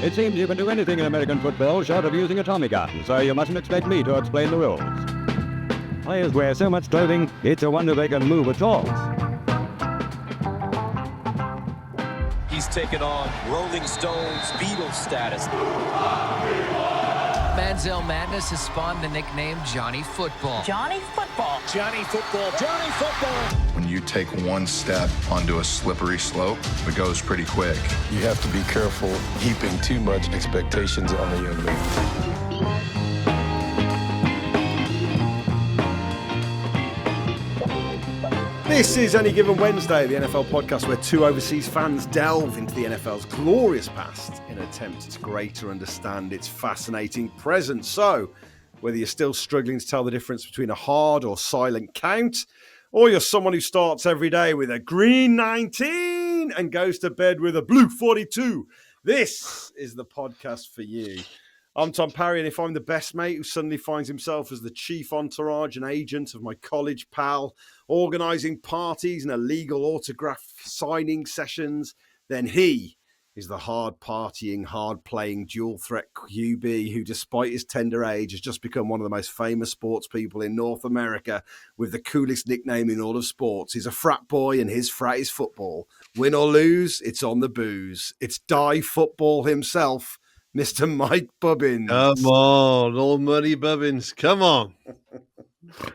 It seems you can do anything in American football short of using a Tommy gun, so you mustn't expect me to explain the rules. Players wear so much clothing, it's a wonder they can move at all. He's taken on Rolling Stones Beatles status. Manziel Madness has spawned the nickname Johnny Football. Johnny Football. Johnny Football. Johnny Football. When you take one step onto a slippery slope, it goes pretty quick. You have to be careful heaping too much expectations on the young man. This is Any Given Wednesday, the NFL podcast where two overseas fans delve into the NFL's glorious past in an attempt to greater understand its fascinating present. So, whether you're still struggling to tell the difference between a hard or silent count, or you're someone who starts every day with a green 19 and goes to bed with a blue 42, this is the podcast for you. I'm Tom Parry, and if I'm the best mate who suddenly finds himself as the chief entourage and agent of my college pal, organising parties and illegal autograph signing sessions, then he is the hard-partying, hard-playing, dual-threat QB who, despite his tender age, has just become one of the most famous sports people in North America with the coolest nickname in all of sports. He's a frat boy, and his frat is football. Win or lose, it's on the booze. It's die football himself, Mr. Mike Bobbins. Come on, old Muddy Bobbins. Come on.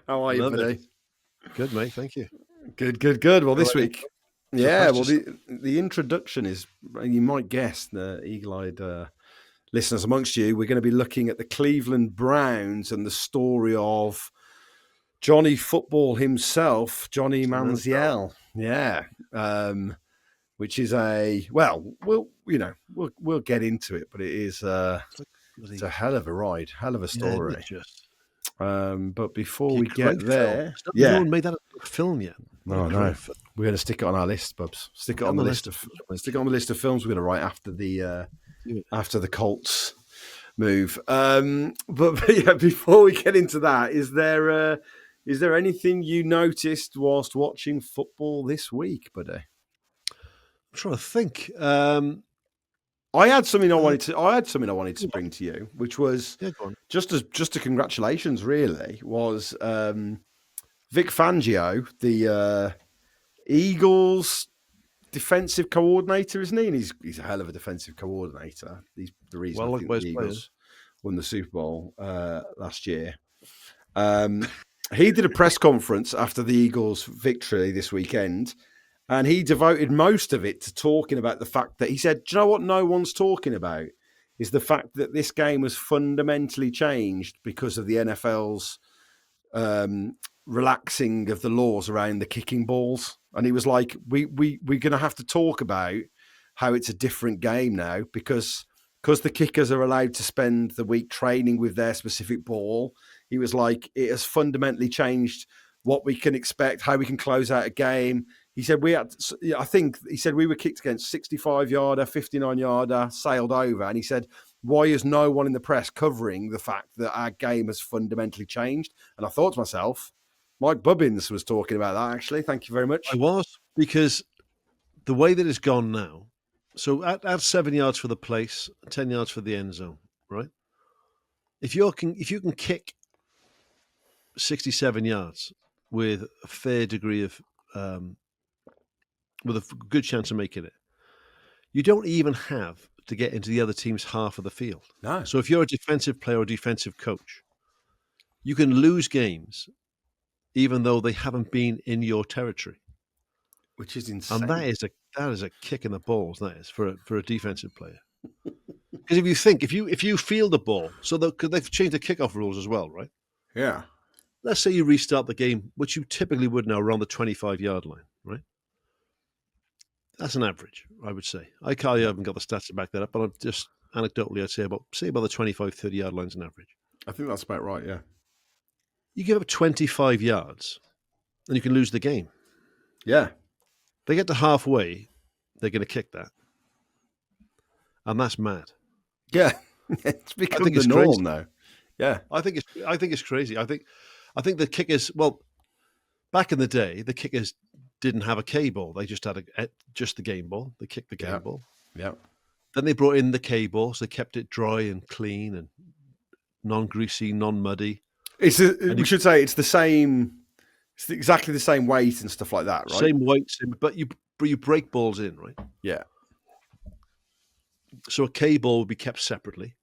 How are you, buddy? Good, mate. Thank you. Good. Well, this week, the introduction is, you might guess, the eagle-eyed listeners amongst you, we're going to be looking at the Cleveland Browns and the story of Johnny Football himself, Johnny Manziel. Yeah. Which is we'll get into it, but it is it's a hell of a ride, hell of a story. But before we get there, no one made that a film yet. No, we're going to stick it on our list, Bubs. Stick it on the list of films we're going to write after the Colts move. But yeah, before we get into that, is there anything you noticed whilst watching football this week, buddy? I'm trying to think. I had something I wanted to bring to you, which was just a congratulations. Really, was Vic Fangio, the Eagles defensive coordinator, isn't he? And he's a hell of a defensive coordinator. He's the reason I think the Eagles won the Super Bowl last year. He did a press conference after the Eagles' victory this weekend. And he devoted most of it to talking about the fact that he said, do you know what no one's talking about? Is the fact that this game has fundamentally changed because of the NFL's relaxing of the laws around the kicking balls. And he was like, we're going to have to talk about how it's a different game now because the kickers are allowed to spend the week training with their specific ball. He was like, it has fundamentally changed what we can expect, how we can close out a game. He said we were kicked against 65-yarder, 59-yarder, sailed over. And he said, why is no one in the press covering the fact that our game has fundamentally changed? And I thought to myself, Mike Bobbins was talking about that, actually. Thank you very much. I was, because the way that it's gone now, so at 7 yards for the place, 10 yards for the end zone, right? If you can kick 67 yards with a fair degree of with a good chance of making it, you don't even have to get into the other team's half of the field. No. So if you're a defensive player or defensive coach, you can lose games even though they haven't been in your territory. Which is insane. And that is a kick in the balls, that is, for a defensive player. Because if you field the ball, because they've changed the kickoff rules as well, right? Yeah. Let's say you restart the game, which you typically would now around the 25-yard line, right? That's an average, I would say. I haven't got the stats to back that up, but I'm just anecdotally, I'd say about the 25, 30-yard line's an average. I think that's about right, yeah. You give up 25 yards, and you can lose the game. Yeah. They get to halfway, they're going to kick that. And that's mad. Yeah. It's become the norm now. Yeah. I think it's crazy. I think the kickers, well, back in the day, the kickers didn't have a K ball. They just had just the game ball. They kicked the game ball. Yeah. Then they brought in the K-ball, so they kept it dry and clean and non-greasy, non-muddy. We should say it's the same. It's exactly the same weight and stuff like that, right? Same weight, but you break balls in, right? Yeah. So a K-ball would be kept separately,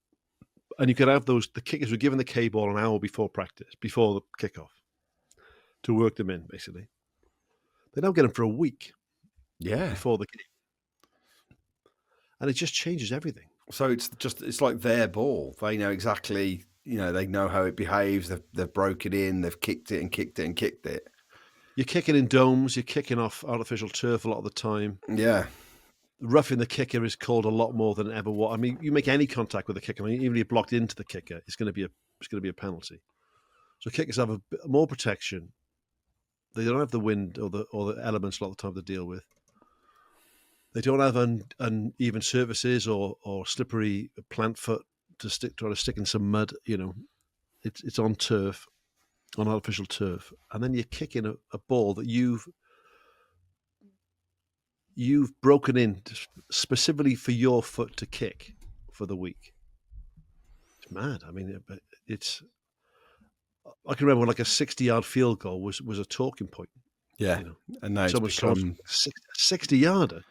and you could have the kickers were given the K-ball an hour before practice, before the kickoff, to work them in. Basically, they now get them for a week. Yeah. Before the game, and it just changes everything. So it's like their ball. They know exactly. They know how it behaves. They've broken in. They've kicked it and kicked it and kicked it. You're kicking in domes. You're kicking off artificial turf a lot of the time. Yeah. Roughing the kicker is called a lot more than ever. What I mean, you make any contact with the kicker, even if you're blocked into the kicker, it's going to be a penalty. So kickers have a bit more protection. They don't have the wind or the elements a lot of the time to deal with. They don't have uneven surfaces or slippery plant foot to try to stick in some mud. It's on turf, on artificial turf, and then you're kicking a ball that you've broken in specifically for your foot to kick for the week. It's mad. I mean, I can remember when like a 60-yard field goal was a talking point. Yeah, and now it's become 60-yarder.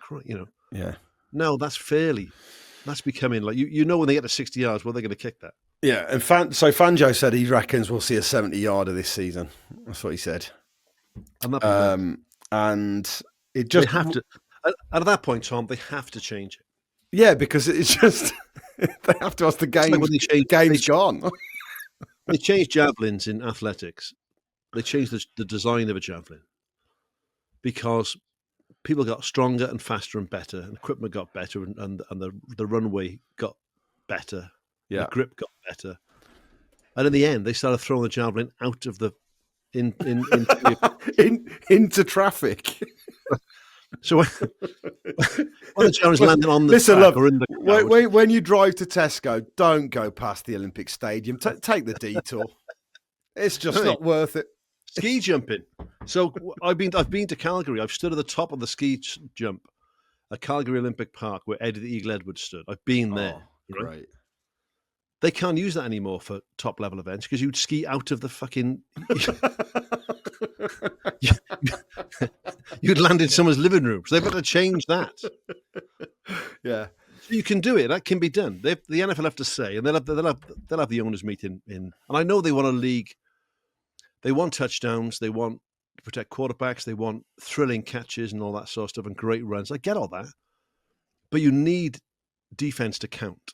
Yeah. No, that's becoming like when they get to 60 yards, well, they're going to kick that. Yeah, and Fanjo said he reckons we'll see a 70-yarder this season. That's what he said. And it just they have to. At that point, Tom, they have to change it. Yeah, because it's just they have to ask the game. Like game's gone. They changed javelins in athletics. They changed the design of a javelin because people got stronger and faster and better, and equipment got better, and the runway got better. Yeah, the grip got better, and in the end, they started throwing the javelin out of the into traffic. So when the javelin's landing on the track or in the crowd, when you drive to Tesco, don't go past the Olympic Stadium. Take the detour. It's just not worth it. Ski jumping. So I've been to Calgary. I've stood at the top of the ski jump at Calgary Olympic Park where Eddie the Eagle Edwards stood. I've been there. Oh, right? They can't use that anymore for top level events because you'd ski out of the fucking. You'd land in someone's living room. So they've got to change that. Yeah. So you can do it. That can be done. The NFL have to say, and they'll have the owners meeting in. And I know they want a league. They want touchdowns. They want to protect quarterbacks. They want thrilling catches and all that sort of stuff and great runs. I get all that. But you need defense to count.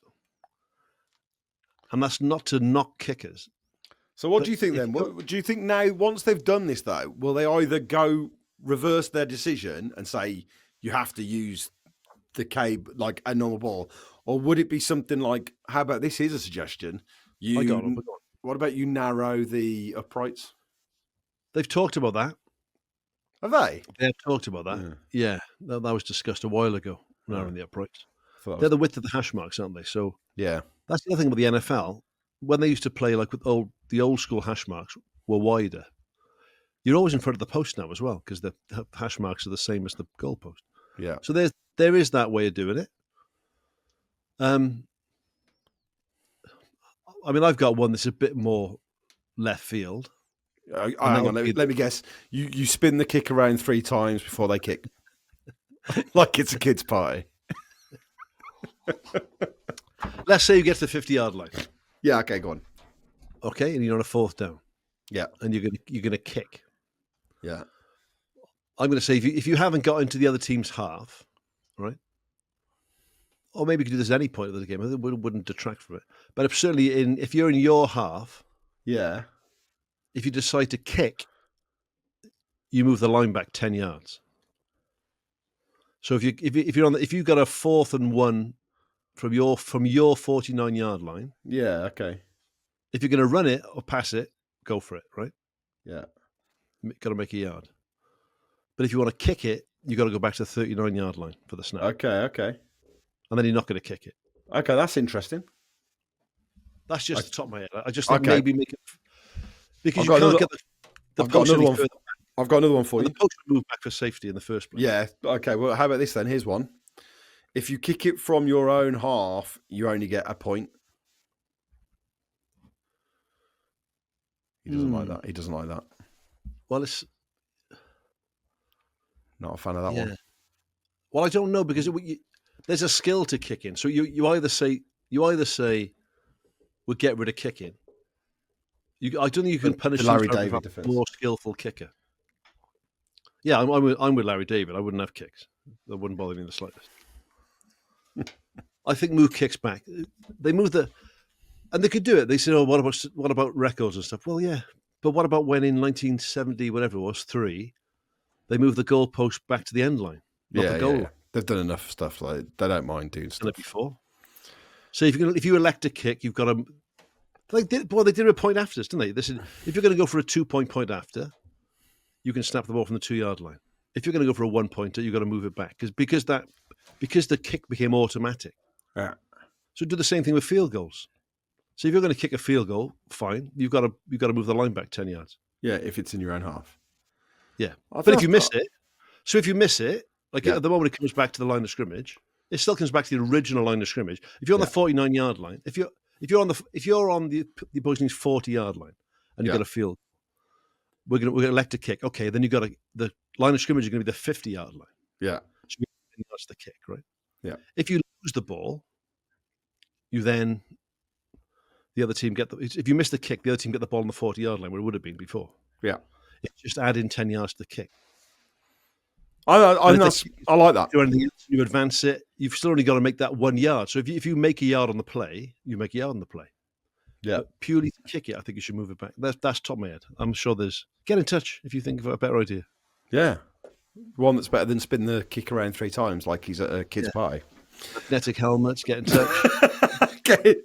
And that's not to knock kickers. So what do you think then? What do you think now, once they've done this though, will they either reverse their decision and say you have to use the cable like a normal ball? Or would it be something like, how about this? Here's a suggestion. What about you narrow the uprights? They've talked about that. Have they? They have talked about that. Yeah. That was discussed a while ago, narrowing the uprights. They're the width of the hash marks, aren't they? So yeah. That's the other thing about the NFL. When they used to play like with the old school hash marks were wider. You're always in front of the post now as well because the hash marks are the same as the goalpost. Yeah. So there is that way of doing it. I mean, I've got one that's a bit more left field. Hang on, let me guess. You spin the kick around 3 times before they kick, like it's a kid's party. Let's say you get to the 50-yard line. Yeah. Okay. Go on. Okay, and you're on a 4th down. Yeah. And you're gonna kick. Yeah. I'm going to say if you haven't got into the other team's half, right? Or maybe you could do this at any point of the game. It wouldn't detract from it. But certainly if you're in your half, yeah. If you decide to kick, you move the line back 10 yards. So if you've got a 4th and 1 from your 49-yard line, yeah, okay. If you're going to run it or pass it, go for it, right? Yeah, got to make a yard. But if you want to kick it, you got to go back to the 39-yard line for the snap. Okay. And then you're not going to kick it. Okay, that's interesting. That's just the top of my head. I just think maybe make it because you can't get the I've got another one. I've got another one for you. The post would move back for safety in the first place. Yeah. Okay. Well, how about this then? Here's one. If you kick it from your own half, you only get a point. He doesn't like that. He doesn't like that. Well, it's not a fan of that one. Well, I don't know because there's a skill to kicking. So you either say we'll get rid of kicking. I don't think you can punish Larry him for David a defense. more skillful kicker. Yeah, I'm with Larry David. I wouldn't have kicks. That wouldn't bother me in the slightest. I think move kicks back. They move and they could do it. They said, "Oh, what about records and stuff?" Well, yeah, but what about when in 1970, whatever it was, 3, they moved the goalpost back to the end line, not the goal. Yeah. They've done enough stuff like they don't mind doing stuff before. So if you elect a kick, you've got to. They did a point after this, didn't they? They said if you're going to go for a 2-point after, you can snap the ball from the 2-yard line. If you're going to go for a 1-pointer, you've got to move it back because the kick became automatic. Yeah. So do the same thing with field goals. So if you're going to kick a field goal, fine, you've got to move the line back 10 yards. Yeah, if it's in your own half. Yeah, but if you miss it, like at the moment it comes back to the line of scrimmage, it still comes back to the original line of scrimmage. If you're on the 49-yard line, if you're on the opposing's 40-yard line and you've got a field, we're going to elect a kick. Okay, then the line of scrimmage is going to be the 50-yard line. Yeah, so that's the kick, right? Yeah. If you lose the ball, the other team if you miss the kick, the other team get the ball on the 40-yard line where it would have been before. Yeah, it's just add in 10 yards to the kick. I like that. Do anything else, you advance it. You've still only got to make that 1 yard. So if you make a yard on the play, you make a yard on the play. Yeah, but purely to kick it, I think you should move it back. That's top of my head. I'm sure get in touch if you think of a better idea. Yeah, one that's better than spin the kick around 3 times like he's at a kid's party. Magnetic helmets. Get in touch. Okay.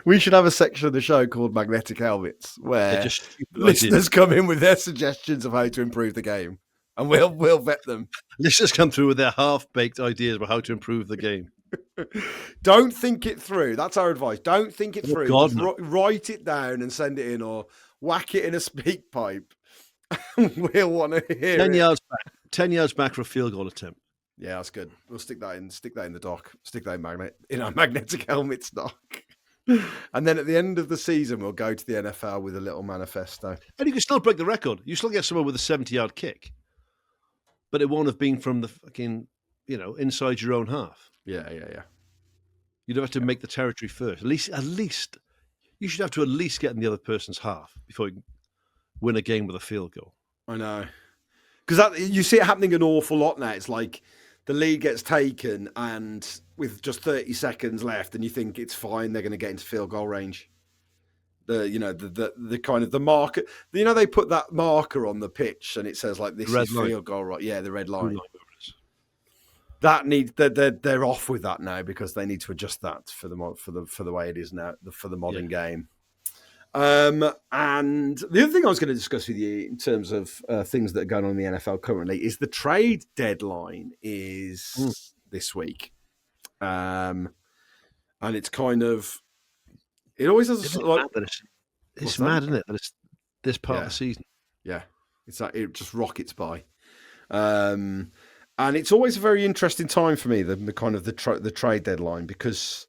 We should have a section of the show called Magnetic Helmets where listeners come in with their suggestions of how to improve the game. And we'll vet them. Listeners come through with their half-baked ideas about how to improve the game. Don't think it through. That's our advice. Don't think it through. God, no. Write it down and send it in, or whack it in a speak pipe. We'll want to hear 10 yards back. 10 yards back for a field goal attempt. Yeah, that's good. We'll stick that in the dock. Stick that in our magnetic helmets dock. And then at the end of the season, we'll go to the NFL with a little manifesto. And you can still break the record. You still get someone with a 70-yard kick, but it won't have been from the fucking, inside your own half. Yeah. You'd have to make the territory first. At least, you should have to at least get in the other person's half before you can win a game with a field goal. I know. Because you see it happening an awful lot now. It's like the lead gets taken and with just 30 seconds left and you think it's fine, they're going to get into field goal range. The kind of the marker, they put that marker on the pitch and it says like this is field goal, right? Yeah, the red line. That they're off with that now because they need to adjust that for the way it is now for the modern game. And the other thing I was going to discuss with you in terms of things that are going on in the NFL currently is the trade deadline is this week. And it's kind of, it always has it's mad, isn't it? That it's this part of the season. Yeah. It's like, it just rockets by. And it's always a very interesting time for me, the kind of the trade deadline, because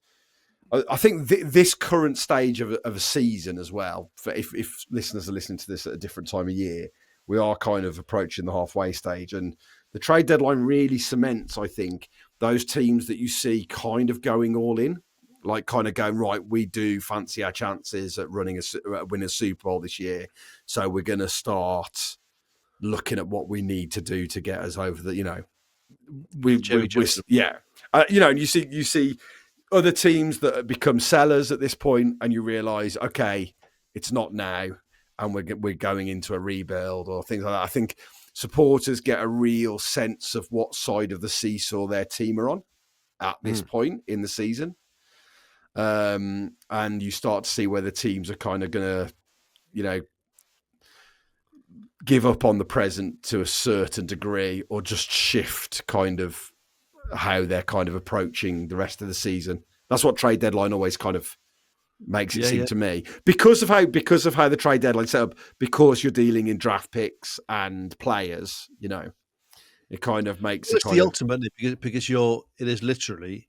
I think this current stage of a season as well, for if listeners are listening to this at a different time of year, we are kind of approaching the halfway stage. And the trade deadline really cements, I think, those teams that you see kind of going all in, like kind of going, right, we do fancy our chances at winning a Super Bowl this year. So we're going to start looking at what we need to do to get us over the, and you see other teams that have become sellers at this point, and you realise, okay, it's not now, and we're going into a rebuild or things like that. I think supporters get a real sense of what side of the seesaw their team are on at this point in the season, and you start to see whether teams are kind of going to, give up on the present to a certain degree, or just shift kind of how they're kind of approaching the rest of the season. That's what trade deadline always kind of makes it seem to me, because of how the trade deadline set up, because you're dealing in draft picks and players, It kind of makes It's the ultimate, because it is literally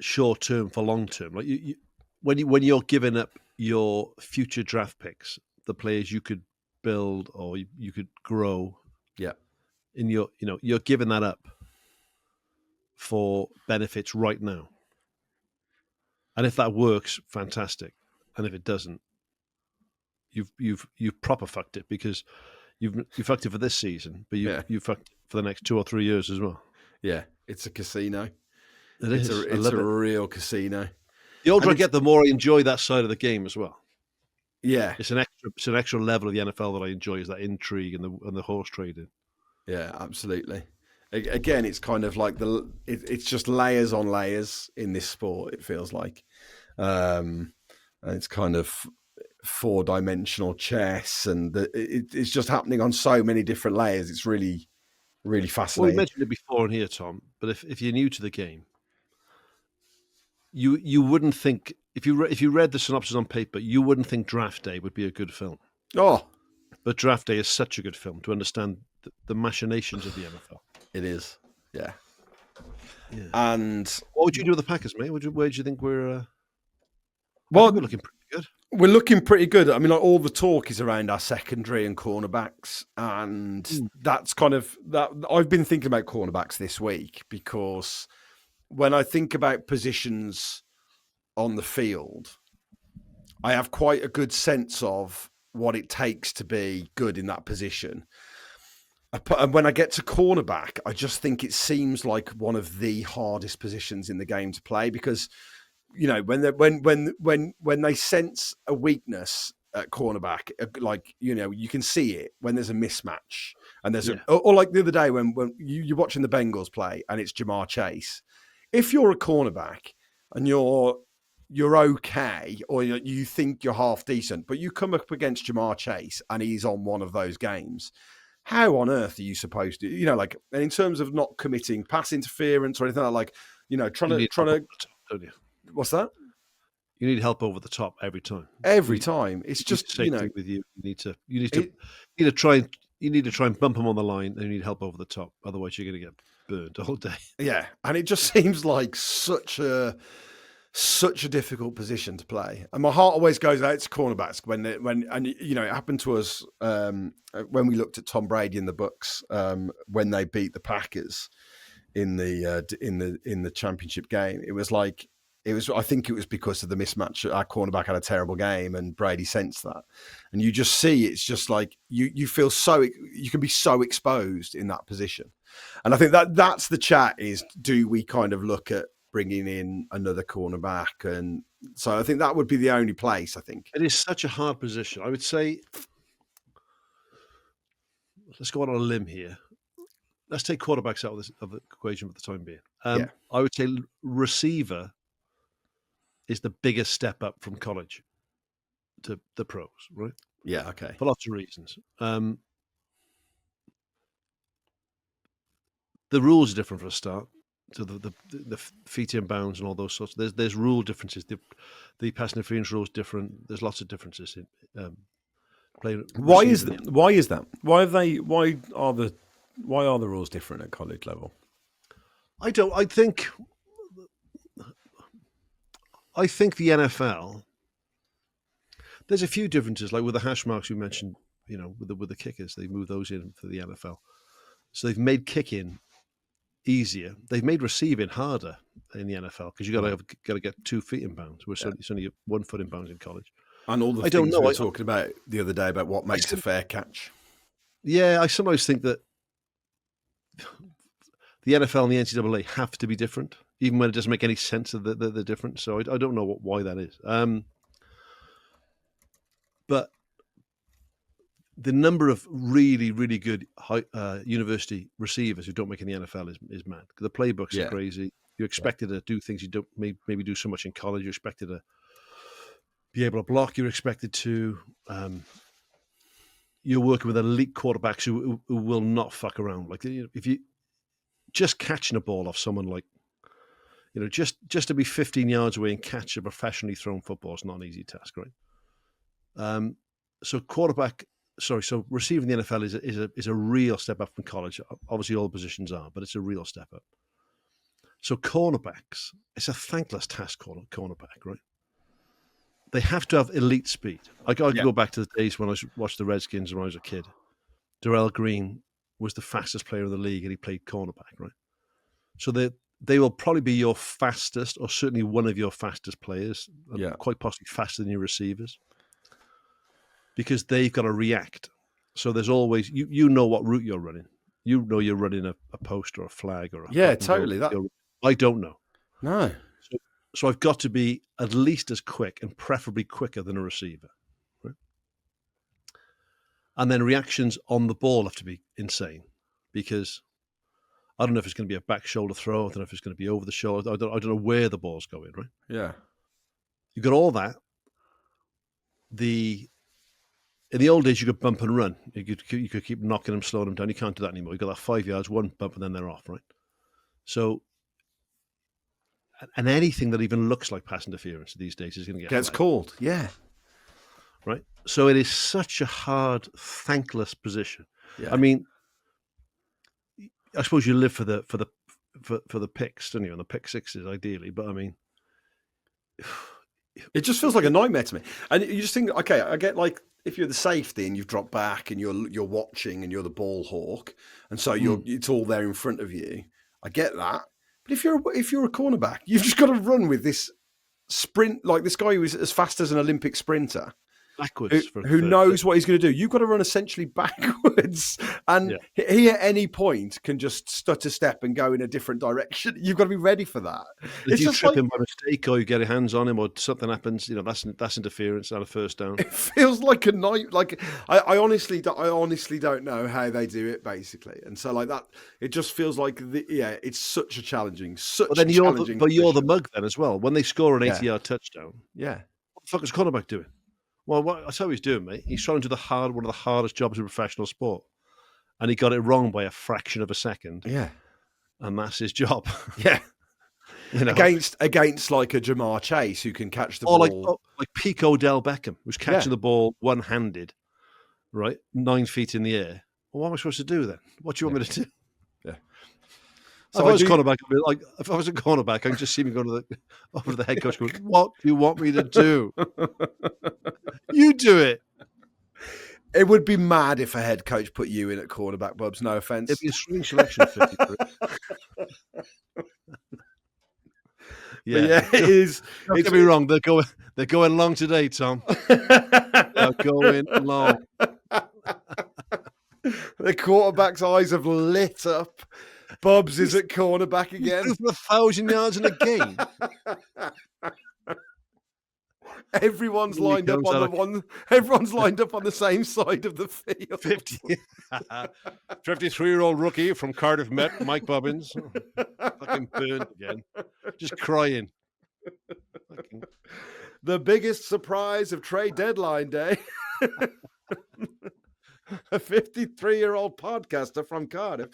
short term for long term. Like when you're giving up your future draft picks, the players you could build or you could grow. Yeah. You're giving that up for benefits right now. And if that works, fantastic. And if it doesn't, you've proper fucked it, because you fucked it for this season, but you fucked it for the next 2 or 3 years as well. Yeah, it's a casino. It's a real casino. The older I get, the more I enjoy that side of the game as well. Yeah, it's an extra level of the NFL that I enjoy, is that intrigue and the horse trading. Yeah, absolutely. Again, it's kind of like it's just layers on layers in this sport. It feels like, and it's kind of 4-dimensional chess, and it's just happening on so many different layers. It's really, really fascinating. Well, we mentioned it before in here, Tom, but if you're new to the game, you wouldn't think, if you read the synopsis on paper, you wouldn't think Draft Day would be a good film. Oh, but Draft Day is such a good film to understand the machinations of the NFL. It is, yeah. And what would you do with the Packers, mate? Where do you think we're? Well, we're looking pretty good. We're looking pretty good. I mean, like, all the talk is around our secondary and cornerbacks, and that's kind of that. I've been thinking about cornerbacks this week, because when I think about positions on the field, I have quite a good sense of what it takes to be good in that position. And when I get to cornerback, I just think it seems like one of the hardest positions in the game to play, because, you know, when they sense a weakness at cornerback, like, you know, you can see it when there's a mismatch, and there's or like the other day when you're watching the Bengals play and it's Jamar Chase. If you're a cornerback and you're okay, or you think you're half decent, but you come up against Jamar Chase and he's on one of those games, how on earth are you supposed to, you know, like, and in terms of not committing pass interference or anything like, you know, trying to, don't you? What's that? You need help over the top every time. Every time. It's just, you know, with you need to try and bump them on the line, and you need help over the top. Otherwise you're going to get burned all day. Yeah. And it just seems like such a difficult position to play, and my heart always goes out to cornerbacks when and you know, it happened to us when we looked at Tom Brady in the Bucs when they beat the Packers in the championship game. I think it was because of the mismatch. Our cornerback had a terrible game, and Brady sensed that, and you just see it's just like you feel you can be so exposed in that position, and I think that's the chat is, do we kind of look at bringing in another cornerback? And so I think that would be the only place. I think it is such a hard position. I would say, let's go on a limb here. Let's take quarterbacks out of the equation for the time being. I would say receiver is the biggest step up from college to the pros, right? Yeah, okay. For lots of reasons. The rules are different for a start. So the feet in bounds and all those sorts. There's rule differences. The pass interference rule is different. There's lots of differences in playing. Why is that? Why are the rules different at college level? I think the NFL. There's a few differences, like with the hash marks we mentioned. You know, with the kickers, they move those in for the NFL. So they've made kicking easier. They've made receiving harder in the NFL, because you got to get 2 feet in bounds. It's only 1 foot in bounds in college. And all the things we were talking about the other day about what makes a fair catch. Yeah, I sometimes think that the NFL and the NCAA have to be different, even when it doesn't make any sense that they're different. So I don't know why that is. But the number of really, really good university receivers who don't make in the NFL is mad. The playbooks are crazy. You're expected to do things you don't maybe do so much in college. You're expected to be able to block. You're expected to. You're working with elite quarterbacks who will not fuck around. Like, if you just catching a ball off someone, like, you know, just to be 15 yards away and catch a professionally thrown football is not an easy task, right? So quarterback So receiving the NFL is a real step up from college. Obviously, all positions are, but it's a real step up. So cornerbacks, it's a thankless task, cornerback, right? They have to have elite speed. I could go back to the days when I watched the Redskins when I was a kid. Darrell Green was the fastest player in the league, and he played cornerback, right? So they will probably be your fastest, or certainly one of your fastest players, quite possibly faster than your receivers, because they've got to react. So there's always, you know what route you're running. You know you're running a post or a flag or a totally. I don't know. No. So I've got to be at least as quick and preferably quicker than a receiver. Right? And then reactions on the ball have to be insane, because I don't know if it's going to be a back shoulder throw. I don't know if it's going to be over the shoulder. I don't know where the ball's going, right? Yeah. You've got all that. In the old days, you could bump and run. You could keep knocking them, slowing them down. You can't do that anymore. You've got that 5 yards, one bump, and then they're off, right? So, and anything that even looks like pass interference these days is going to gets called. Yeah. Right? So it is such a hard, thankless position. Yeah. I mean, I suppose you live for the picks, don't you? And the pick sixes, ideally. But I mean, it just feels like a nightmare to me. And you just think, okay, I get like if you're the safety and you've dropped back and you're watching and you're the ball hawk, and so it's all there in front of you. I get that. But if you're a cornerback, you've just got to run with this sprint, like this guy who is as fast as an Olympic sprinter. Backwards. Who knows what he's going to do. You've got to run essentially backwards. And he at any point can just stutter step and go in a different direction. You've got to be ready for that. If you trip him by mistake or you get your hands on him or something happens, that's interference, not a first down. It feels like a night. Like I honestly don't know how they do it, basically. And so like that, it just feels like it's such a challenging. But you're the mug then as well. When they score an 80-yard touchdown, what the fuck is cornerback doing? Well, that's how he's doing, mate. He's trying to do one of the hardest jobs in professional sport, and he got it wrong by a fraction of a second. Yeah, and that's his job. Yeah, against like a Jamar Chase who can catch the ball, like peak Odell Beckham, who's catching the ball one-handed, right, 9 feet in the air. Well, what am I supposed to do then? What do you want me to do? Yeah. So if I was a cornerback, I can just see me go over to the head coach going, "What do you want me to do? You do it." It would be mad if a head coach put you in at cornerback, Bubs. No offense. It'd be a strange selection of 53. It is. Don't get me wrong. They're going long today, Tom. They're going long. The quarterback's eyes have lit up. Bubs is at cornerback again. For 1,000 yards in a game. Everyone's lined up on the same side of the field. 53-year-old rookie from Cardiff Met, Mike Bobbins. Fucking burned again. Just crying. The biggest surprise of trade deadline day. A 53-year-old podcaster from Cardiff.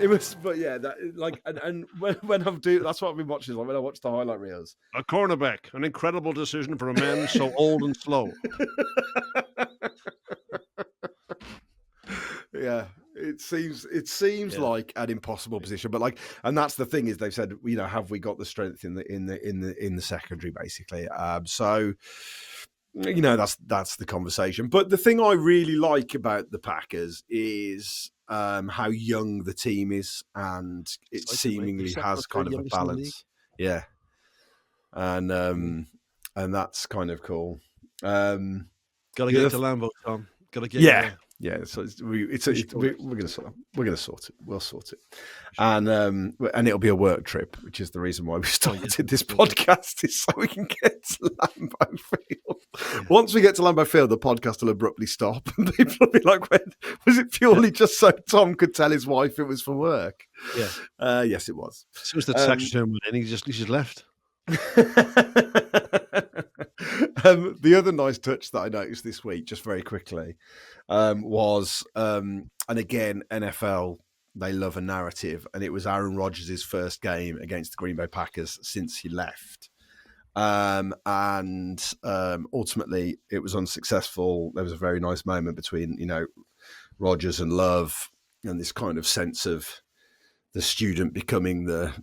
It was, but yeah, that like, and when I'm doing, that's what I've been watching. Like when I watch the highlight reels. A cornerback, an incredible decision for a man so old and slow. Yeah, it seems like an impossible position, but like, and that's the thing is they've said, have we got the strength in the secondary basically? So. That's the conversation. But the thing I really like about the Packers is how young the team is, and it seemingly has kind of a balance. Yeah, and that's kind of cool. Got to get to Lambeau, Tom. Got to get there. Yeah, so we're gonna sort it. We'll sort it, and it'll be a work trip, which is the reason why we started this podcast, is so we can get to Lambeau Field. Yeah. Once we get to Lambeau Field, the podcast will abruptly stop, and people will be like, "When was it purely just so Tom could tell his wife it was for work?" Yeah, yes, it was. As soon as the tax return went in, he just left. The other nice touch that I noticed this week, just very quickly, was, and again, NFL, they love a narrative, and it was Aaron Rodgers' first game against the Green Bay Packers since he left. And ultimately, it was unsuccessful. There was a very nice moment between, Rodgers and Love, and this kind of sense of the student becoming the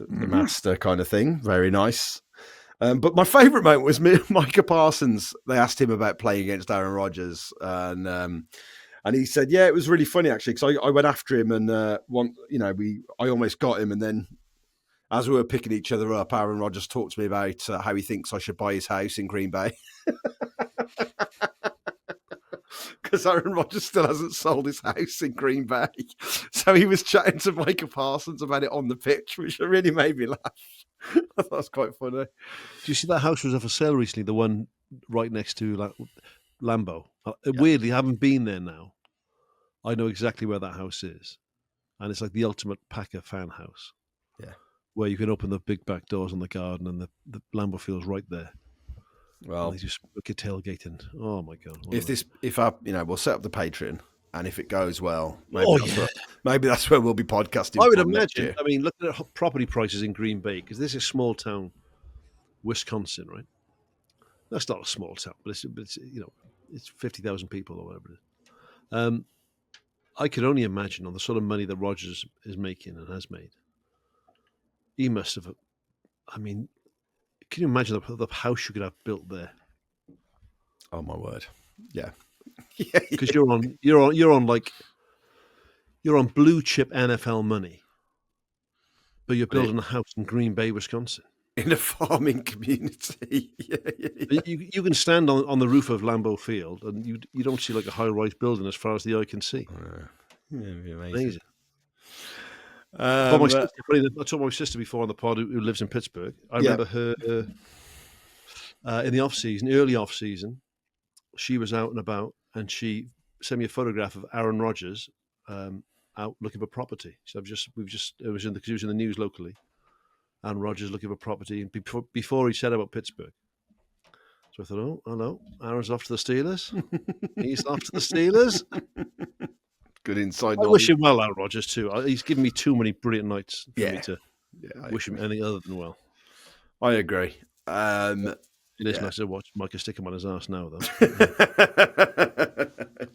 master kind of thing. Very nice. But my favourite moment was Micah Parsons. They asked him about playing against Aaron Rodgers, and he said, "Yeah, it was really funny actually, because I went after him and I almost got him, and then as we were picking each other up, Aaron Rodgers talked to me about how he thinks I should buy his house in Green Bay." Because Aaron Rodgers still hasn't sold his house in Green Bay. So he was chatting to Micah Parsons about it on the pitch, which really made me laugh. I thought that was quite funny. Do you see that house was up for sale recently, the one right next to Lambeau? Weirdly, I haven't been there now. I know exactly where that house is. And it's like the ultimate Packer fan house. Yeah. Where you can open the big back doors on the garden and the Lambeau field's right there. Well, they just look at tailgating. Oh my God! We'll set up the Patreon, and if it goes well, maybe that's where we'll be podcasting. I would imagine. I mean, look at property prices in Green Bay, because this is small town, Wisconsin, right? That's not a small town, but it's 50,000 people or whatever it is. I could only imagine on the sort of money that Rodgers is making and has made, he must have. I mean, can you imagine the house you could have built there? Oh my word! Yeah, because you're on blue chip NFL money, but you're building a house in Green Bay, Wisconsin, in a farming community. You can stand on the roof of Lambeau Field, and you don't see like a high rise building as far as the eye can see. It'd be amazing. I told my sister before on the pod who lives in Pittsburgh. I remember her in the early off season, she was out and about, and she sent me a photograph of Aaron Rodgers out looking for property. So it was in the news locally, Aaron Rodgers looking for property, and before he said about Pittsburgh. So I thought, oh, hello, Aaron's off to the Steelers. He's off to the Steelers. Good inside knowledge. I wish him well, Aaron Rodgers, too. He's given me too many brilliant nights for me to wish him anything other than well. I agree. It is nice to watch Micah stick him on his arse now, though.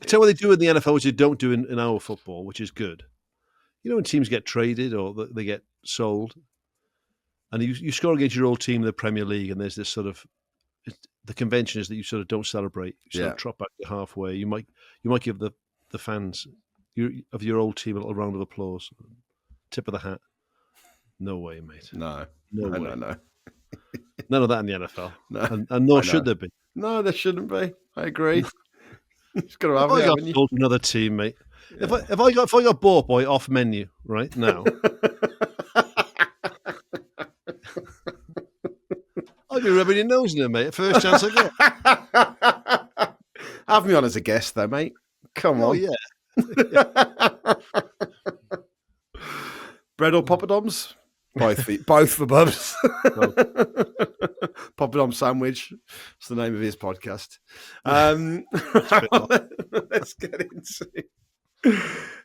Tell what they do in the NFL, which they don't do in our football, which is good. You know when teams get traded or they get sold, and you score against your old team in the Premier League, and there's this sort of... The convention is that you sort of don't celebrate. You sort of trot back to halfway. You might give the fans of your old team a little round of applause. Tip of the hat. No way, mate. No. None of that in the NFL. No. And nor should there be. No, there shouldn't be. I agree. It's got to have I got sold to another team, mate. Yeah. If I got bought by off menu right now, I'd be rubbing your nose in it, mate. First chance I get. Have me on as a guest, though, mate. Come on. Yeah. Bread or poppadoms? Both for Bubs. Poppadom sandwich. It's the name of his podcast.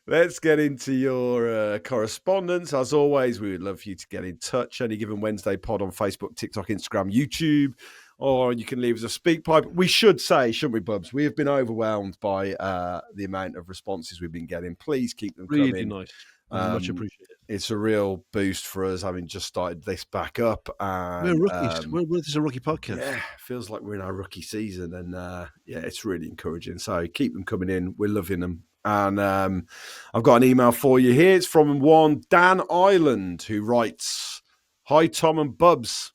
Let's get into your correspondence. As always, we would love for you to get in touch. Any given Wednesday pod on Facebook, TikTok, Instagram, YouTube, or you can leave us a speak pipe. We should say, shouldn't we, Bubs? We have been overwhelmed by the amount of responses we've been getting. Please keep them coming. Really nice. Much appreciated. It's a real boost for us having just started this back up. And, we're rookies. This is a rookie podcast. Yeah, feels like we're in our rookie season. And it's really encouraging. So keep them coming in. We're loving them. And I've got an email for you here. It's from one Dan Ireland, who writes, "Hi, Tom and Bubs.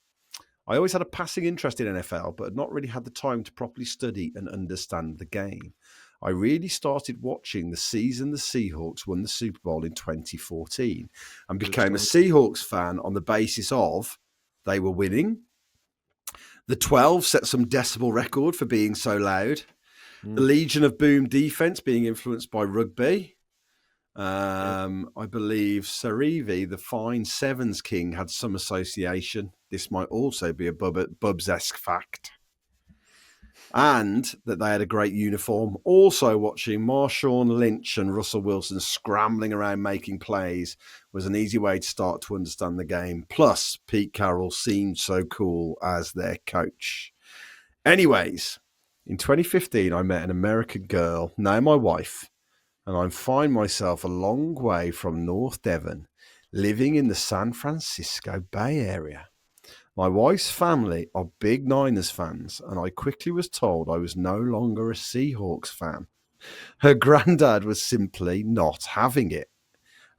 I always had a passing interest in NFL, but had not really had the time to properly study and understand the game. I really started watching the season the Seahawks won the Super Bowl in 2014 and became a Seahawks fan on the basis of they were winning. The 12 set some decibel record for being so loud. The Legion of Boom defense being influenced by rugby. I believe Sarivi, the fine sevens king, had some association. This might also be a Bubs-esque fact. and that they had a great uniform. Also, watching Marshawn Lynch and Russell Wilson scrambling around making plays was an easy way to start to understand the game. Plus, Pete Carroll seemed so cool as their coach. Anyways, in 2015, I met an American girl, now my wife, and I find myself a long way from North Devon, living in the San Francisco Bay Area. My wife's family are big Niners fans, and I quickly was told I was no longer a Seahawks fan. Her granddad was simply not having it.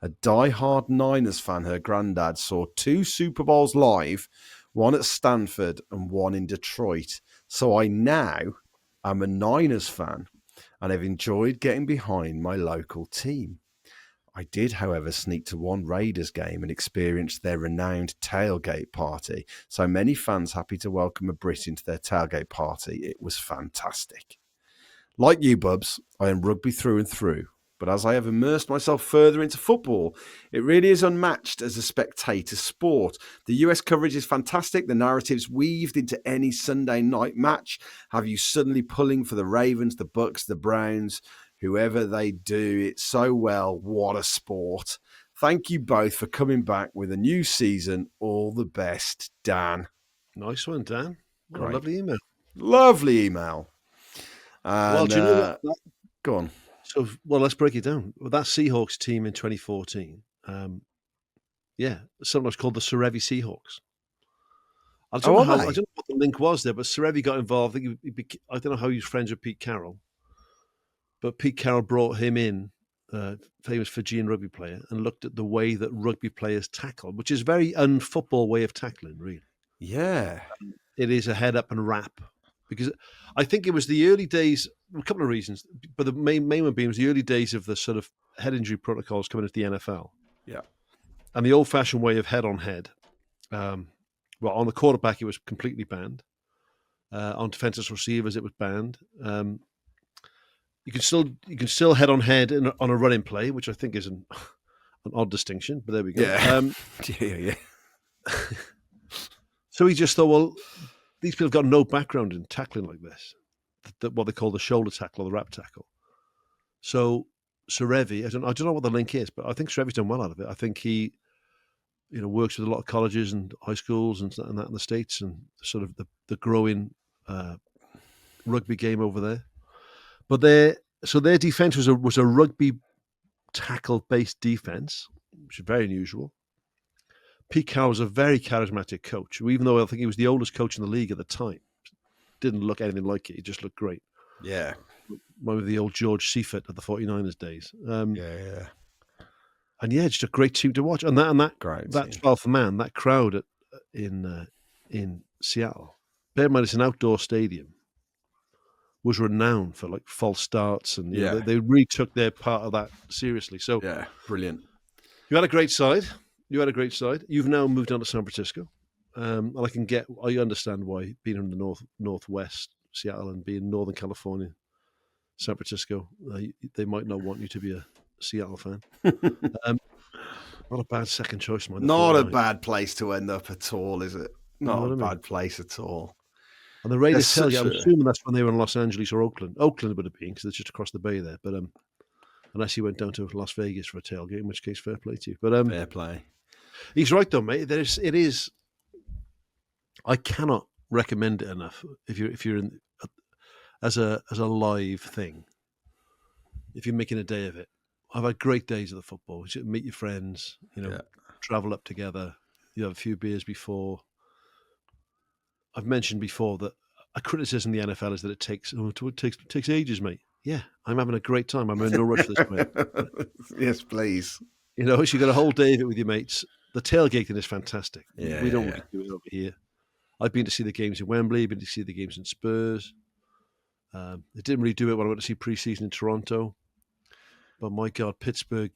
A die-hard Niners fan, her granddad saw 2 Super Bowls live, one at Stanford and one in Detroit. So I now am a Niners fan and have enjoyed getting behind my local team. I did, however, sneak to one Raiders game and experienced their renowned tailgate party. So many fans happy to welcome a Brit into their tailgate party. It was fantastic. Like you, Bubs, I am rugby through and through. But as I have immersed myself further into football, it really is unmatched as a spectator sport. The US coverage is fantastic. The narratives weaved into any Sunday night match have you suddenly pulling for the Ravens, the Bucks, the Browns, whoever they do it so well. What a sport. Thank you both for coming back with a new season. All the best, Dan. Nice one, Dan. What a lovely email. Lovely email. And, well, do you know what? Go on. So, well, let's break it down. Well, that Seahawks team in 2014, sometimes called the Serevi Seahawks. I don't know what the link was there, but Serevi got involved. I don't know how he was friends with Pete Carroll, but Pete Carroll brought him in, famous Fijian rugby player, and looked at the way that rugby players tackle, which is a very un-football way of tackling, really. Yeah. It is a head up and wrap. Because I think it was the early days, a couple of reasons, but the main one being was the early days of the sort of head injury protocols coming into the NFL. Yeah. And the old-fashioned way of head-on-head. On the quarterback, it was completely banned. On defensive receivers, it was banned. You can still head-on-head on a running play, which I think is an odd distinction, but there we go. Yeah. Yeah. So he just thought, well, these people have got no background in tackling like this, what they call the shoulder tackle or the wrap tackle. So Serevi, I don't know what the link is, but I think Serevi's done well out of it. I think he, works with a lot of colleges and high schools and that in the States, and sort of the growing rugby game over there. But their defense was a rugby tackle based defense, which is very unusual. Pete Carroll was a very charismatic coach, who, even though I think he was the oldest coach in the league at the time, didn't look anything like it. He just looked great. Yeah. One of the old George Seifert of the 49ers days. Yeah. And yeah, just a great team to watch. And that 12th man, that crowd in Seattle, bear in mind it's an outdoor stadium, was renowned for like false starts, and they really took their part of that seriously. So yeah, brilliant. You had a great side. You've now moved on to San Francisco. And I understand why, being in the northwest Seattle and being in Northern California, San Francisco, they might not want you to be a Seattle fan. Not a bad second choice, man. Not a bad place to end up at all, is it? Not a bad place at all. And the Raiders I'm assuming that's when they were in Los Angeles or Oakland. Oakland would have been, because it's just across the bay there. But unless he went down to Las Vegas for a tailgate, in which case, fair play to you. But fair play. He's right though, mate. It is. I cannot recommend it enough. If you're in as a live thing, if you're making a day of it, I've had great days of the football. You meet your friends, travel up together. You have a few beers before. I've mentioned before that a criticism of the NFL is that it takes ages, mate. Yeah, I'm having a great time. I'm in no rush this way. Yes, please. So you got a whole day of it with your mates. The tailgating is fantastic. Yeah, we don't really do it over here. I've been to see the games in Wembley, been to see the games in Spurs. They didn't really do it when I went to see preseason in Toronto. But my God, Pittsburgh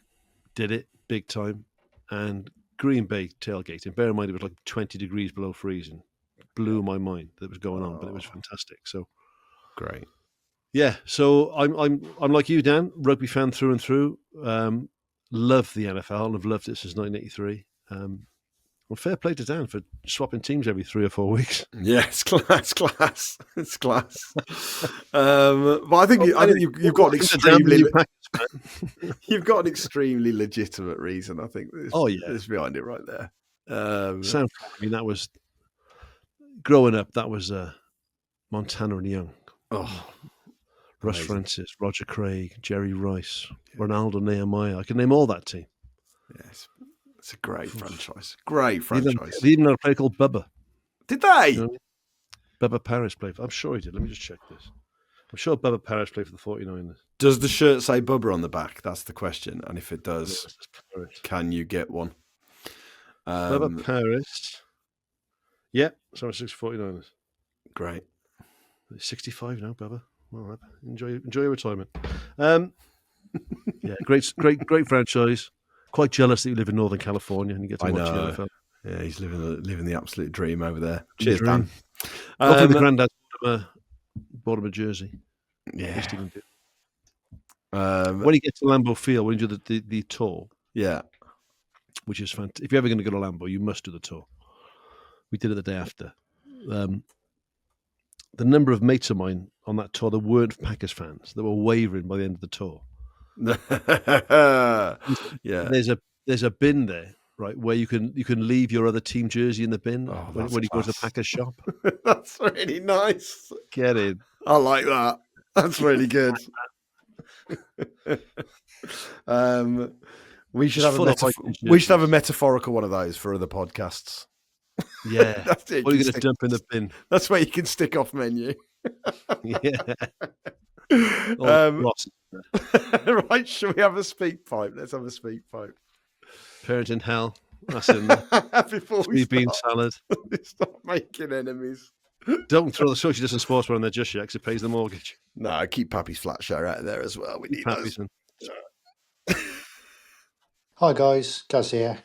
did it big time. And Green Bay tailgating, bear in mind it was like 20 degrees below freezing. Blew my mind that was going on, but it was fantastic. So great. Yeah, so I'm like you, Dan, rugby fan through and through. Love the NFL and have loved it since 1983. Well, fair play to Dan for swapping teams every 3 or 4 weeks. Yeah, it's class. It's class. But I think you've got you've got an extremely legitimate reason. I think there's behind it right there. That was growing up. That was Montana and Young. Oh, Russ amazing. Francis, Roger Craig, Jerry Rice, Ronaldo Nehemiah. I can name all that team. Yes, it's a great franchise. Great franchise. They even had a player called Bubba. Did they? You know what I mean? Bubba Paris played I'm sure he did. Let me just check this. I'm sure Bubba Paris played for the 49ers. Does the shirt say Bubba on the back? That's the question. And if it does, can you get one? Bubba Paris. Yeah, sorry, 49ers. Great. He's 65 now, Bubba. All right. Enjoy your retirement. Yeah, great franchise. Quite jealous that you live in Northern California and you get to watch the NFL. Yeah, he's living the absolute dream over there. Cheers, Dan. Hopefully the granddad bought him a jersey. Yeah. When you get to Lambeau Field, when you do the tour, yeah, which is fantastic. If you're ever going to go to Lambeau, you must do the tour. We did it the day after. The number of mates of mine on that tour that weren't Packers fans that were wavering by the end of the tour. Yeah, there's a bin there, right, where you can leave your other team jersey in the bin when you go to the Packers shop. That's really nice. Get in. I like that. That's really good. We should have a metaphorical one of those for other podcasts. Yeah, that's it. Or you're going to dump in the bin. That's where you can stick off menu. Yeah. Right, should we have a speak pipe? Let's have a speak pipe. Parent in hell. That's in there. Before we bean salad. Stop making enemies. Don't throw the social distance sportswear on there just yet because it pays the mortgage. No, keep Pappy's flat share out of there as well. We need Pappy's. Hi guys, Gaz here.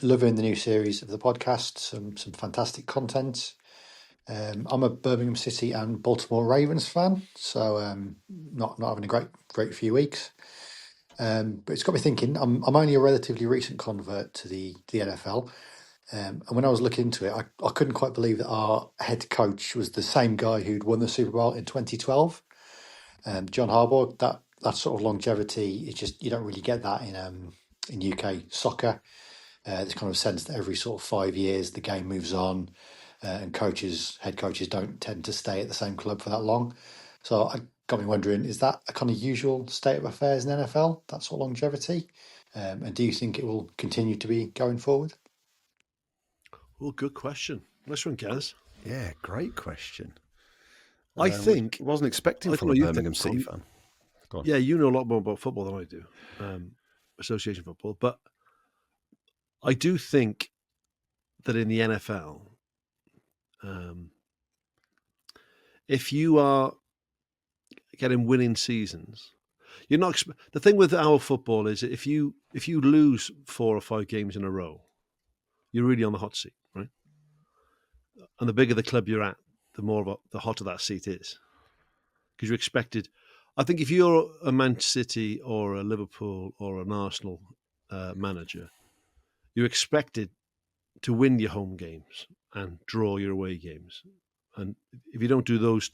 Loving the new series of the podcast. Some fantastic content. I'm a Birmingham City and Baltimore Ravens fan, so not having a great few weeks. But it's got me thinking. I'm only a relatively recent convert to the NFL, and when I was looking into it, I couldn't quite believe that our head coach was the same guy who'd won the Super Bowl in 2012. John Harbaugh. That sort of longevity is just, you don't really get that in UK soccer. There's kind of a sense that every sort of 5 years the game moves on, and head coaches don't tend to stay at the same club for that long. So I got me wondering, is that a kind of usual state of affairs in NFL, that sort of longevity? And do you think it will continue to be going forward? Well, good question. Nice one, Gaz. Yeah, great question. I think I wasn't expecting from a Birmingham City fan. Yeah, you know a lot more about football than I do, association football. But I do think that in the NFL, if you are getting winning seasons, you're not. The thing with our football is if you lose 4 or 5 games in a row, you're really on the hot seat, right? And the bigger the club you're at, the hotter that seat is, because you're expected. I think if you're a Man City or a Liverpool or an Arsenal manager, you're expected to win your home games and draw your away games. And if you don't do those,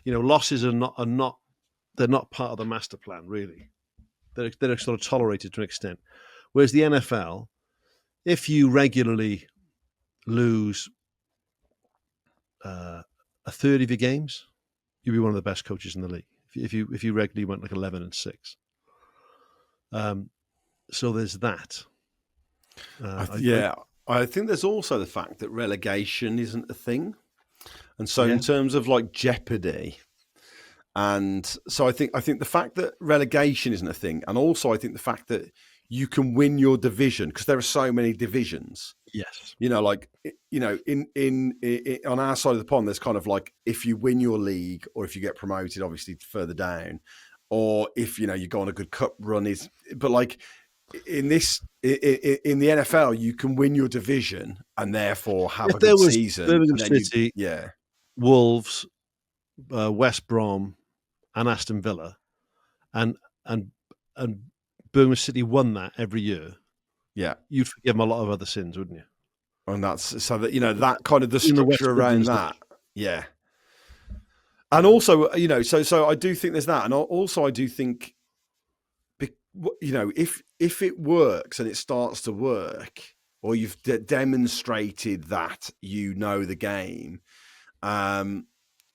losses are not they're not part of the master plan, really. They're sort of tolerated to an extent. Whereas the NFL, if you regularly lose a third of your games, you'll be one of the best coaches in the league. If you regularly went like 11-6, so there's that. I think there's also the fact that relegation isn't a thing, and so in terms of like jeopardy, and so I think the fact that relegation isn't a thing, and also I think the fact that you can win your division because there are so many divisions. Yes, in on our side of the pond, there's kind of like if you win your league or if you get promoted, obviously further down, or if you go on a good cup run but like in the NFL, you can win your division and therefore have a good season. Birmingham City, Wolves, West Brom, and Aston Villa, and Birmingham City won that every year. Yeah, you'd forgive them a lot of other sins, wouldn't you? And that's so that, that kind of the In the West structure around Midlands, that. Yeah. And also, so I do think there's that. And also I do think, if it works and it starts to work, or you've demonstrated that the game,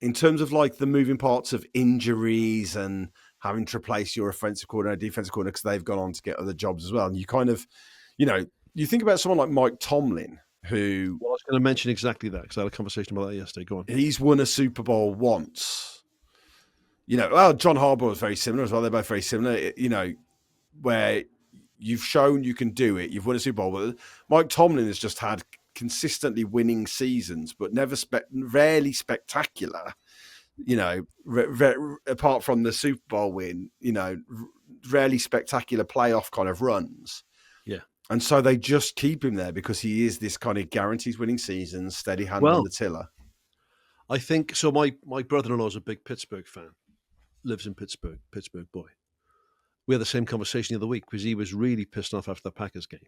in terms of like the moving parts of injuries and having to replace your offensive coordinator, defensive coordinator, because they've gone on to get other jobs as well. And you kind of, you think about someone like Mike Tomlin, who... Well, I was going to mention exactly that because I had a conversation about that yesterday. Go on. He's won a Super Bowl once. John Harbaugh was very similar as well. They're both very similar, where you've shown you can do it. You've won a Super Bowl. But Mike Tomlin has just had consistently winning seasons, but rarely spectacular. Apart from the Super Bowl win, rarely spectacular playoff kind of runs. Yeah. And so they just keep him there because he is this kind of guarantees winning seasons, steady hand on the tiller. I think so. My brother-in-law is a big Pittsburgh fan, lives in Pittsburgh boy. We had the same conversation the other week because he was really pissed off after the Packers game.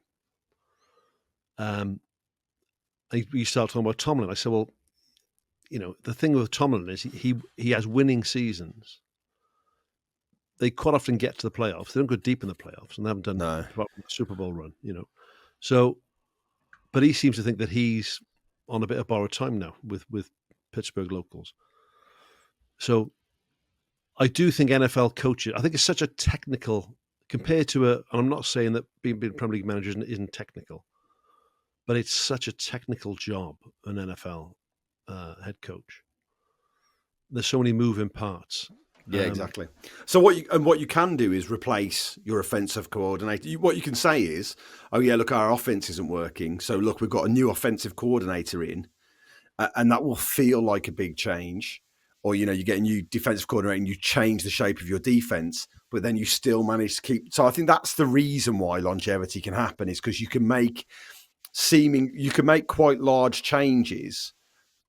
We started talking about Tomlin. I said, well, the thing with Tomlin is he has winning seasons. They quite often get to the playoffs. They don't go deep in the playoffs, and they haven't done the Super Bowl run, So, but he seems to think that he's on a bit of borrowed time now with Pittsburgh locals. So, I do think NFL coaches, I think it's such a technical, compared to and I'm not saying that being Premier League manager isn't technical, but it's such a technical job, an NFL head coach. There's so many moving parts. Yeah, exactly. So what you can do is replace your offensive coordinator. What you can say is, oh yeah, look, our offense isn't working. So look, we've got a new offensive coordinator in, and that will feel like a big change. Or, you get a new defensive coordinator and you change the shape of your defense, but then you still manage to keep. So I think that's the reason why longevity can happen, is because you can make quite large changes,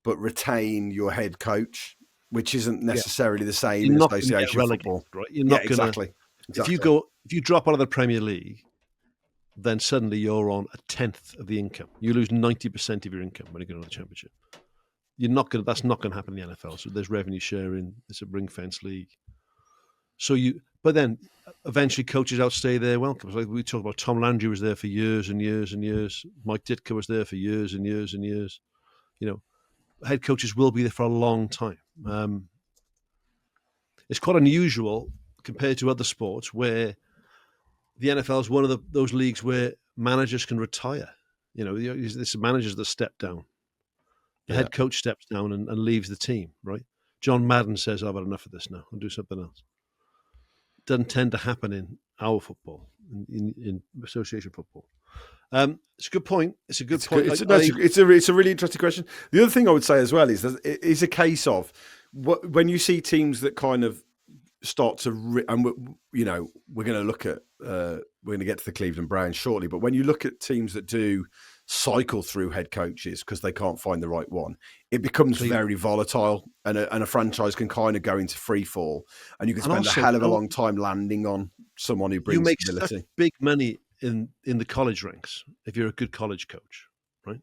but retain your head coach, which isn't necessarily the same in association football. Right? You're not exactly. If you drop out of the Premier League, then suddenly you're on a tenth of the income. You lose 90% of your income when you go to the Championship. That's not going to happen in the NFL. So there's revenue sharing. It's a ring fence league. But then eventually coaches outstay their welcome. Like we talked about, Tom Landry was there for years and years and years. Mike Ditka was there for years and years and years. Head coaches will be there for a long time. It's quite unusual compared to other sports where the NFL is one of those leagues where managers can retire. There's managers that step down. The head coach steps down and leaves the team, right? John Madden says, I've had enough of this now. I'll do something else. Doesn't tend to happen in our football, in association football. It's a good point. It's a a really interesting question. The other thing I would say as well is that it is a case of when you see teams that kind of start to, and we're going to look at, we're going to get to the Cleveland Browns shortly, but when you look at teams that do cycle through head coaches because they can't find the right one, it becomes very volatile, and a franchise can kind of go into free fall, and you can spend a hell of a long time landing on someone who brings stability. You make such big money in the college ranks if you're a good college coach, right?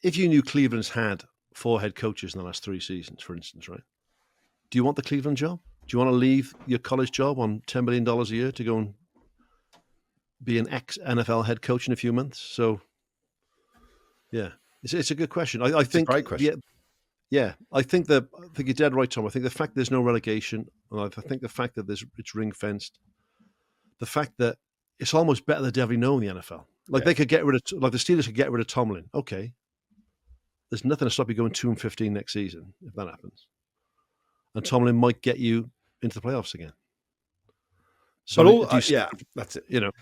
If you knew Cleveland's had 4 head coaches in the last 3 seasons, for instance, right? Do you want the Cleveland job? Do you want to leave your college job on $10 million a year to go and be an ex-NFL head coach in a few months? So, yeah, it's a good question. I think a great question. Yeah, I think you're dead right, Tom. I think the fact there's no relegation, and I think the fact that it's ring fenced, the fact that it's almost better the devil you know in the NFL. They could get rid of, the Steelers could get rid of Tomlin. Okay, there's nothing to stop you going 2-15 next season if that happens, and Tomlin might get you into the playoffs again. So, that's it.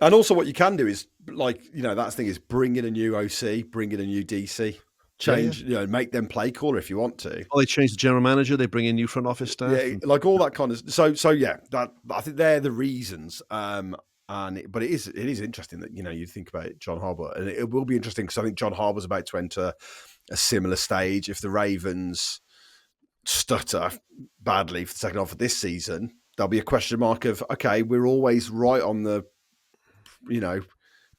And also what you can do is, that's the thing, is bring in a new OC, bring in a new DC, change, make them play caller if you want to. They change the general manager, they bring in new front office staff. Yeah, like all that kind of, that I think they're the reasons. But it is interesting that, you think about John Harbaugh, and it will be interesting because I think John Harbaugh's about to enter a similar stage. If the Ravens stutter badly for the second half of this season, there'll be a question mark of, okay, we're always right on the,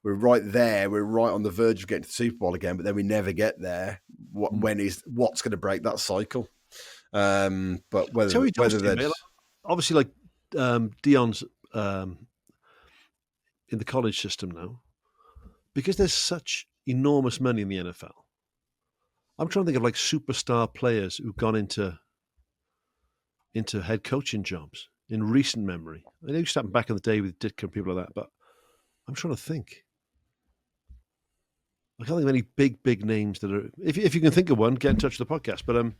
we're right there. We're right on the verge of getting to the Super Bowl again, but then we never get there. What's going to break that cycle? But whether there's obviously like Dion's in the college system now, because there's such enormous money in the NFL. I'm trying to think of like superstar players who've gone into head coaching jobs in recent memory. I know it used to happen back in the day with Ditka and people like that, but I'm trying to think. I can't think of any big names that are. If you can think of one, get in touch with the podcast. But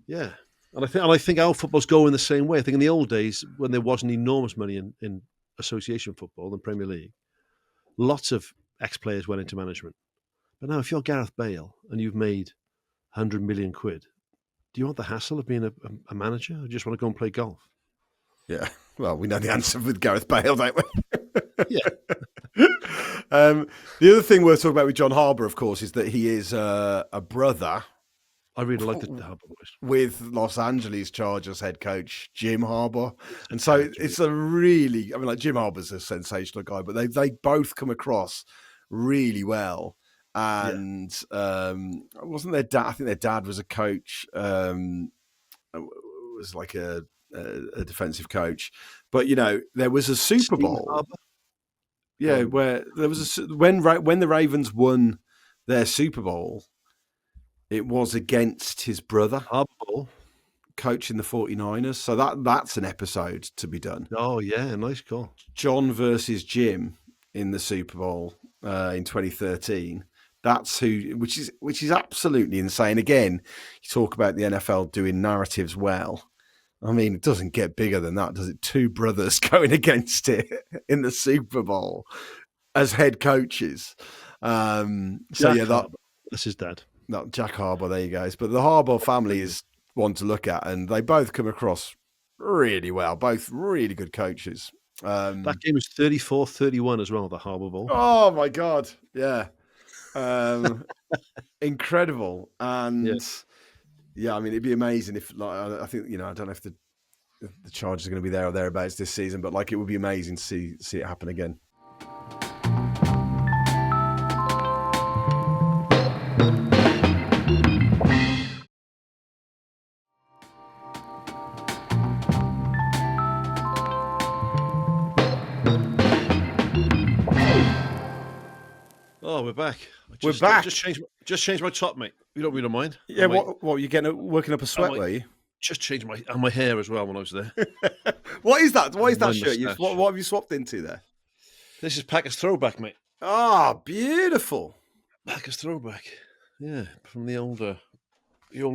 yeah, and I think our football's going the same way. I think in the old days when there wasn't enormous money in association football and Premier League, lots of ex-players went into management. But now, if you're Gareth Bale and you've made 100 million quid, do you want the hassle of being a manager, or do you just want to go and play golf? Yeah, well, we know the answer with Gareth Bale, don't we? Yeah. The other thing we're talking about with John Harbour, of course, is that he is a brother. I really like the Harbour voice. With Los Angeles Chargers head coach Jim Harbaugh. And so it's a really, I mean, like Jim Harbaugh's a sensational guy, but they both come across really well. And wasn't their dad, I think their dad was a coach, was like a defensive coach. But, you know, there was a Super Bowl. Yeah, where there was when the Ravens won their Super Bowl, it was against his brother, coaching the 49ers. So that's an episode to be done. Oh, yeah, nice call. John versus Jim in the Super Bowl in 2013. That's which is absolutely insane. Again, you talk about the NFL doing narratives well. I mean, it doesn't get bigger than that, does it? Two brothers going against it in the Super Bowl as head coaches. That's his dad. No, Jack Harbaugh, there you go. But the Harbaugh family is one to look at, and they both come across really well. Both really good coaches. That game was 34-31 as well, the Harbaugh Bowl. Oh, my God. Yeah. Incredible. And... Yeah, I mean, it'd be amazing if, like, I think, you know, I don't know if the Chargers are going to be there or thereabouts this season, but like, it would be amazing to see it happen again. Oh, we're back. We're back. Just changed my top, mate. You don't mind? Yeah, what were you working up a sweat, were you? Just changed my hair as well when I was there. What is that? What is that shirt? What have you swapped into there? This is Packers Throwback, mate. Ah, beautiful. Packers Throwback. Yeah, from the old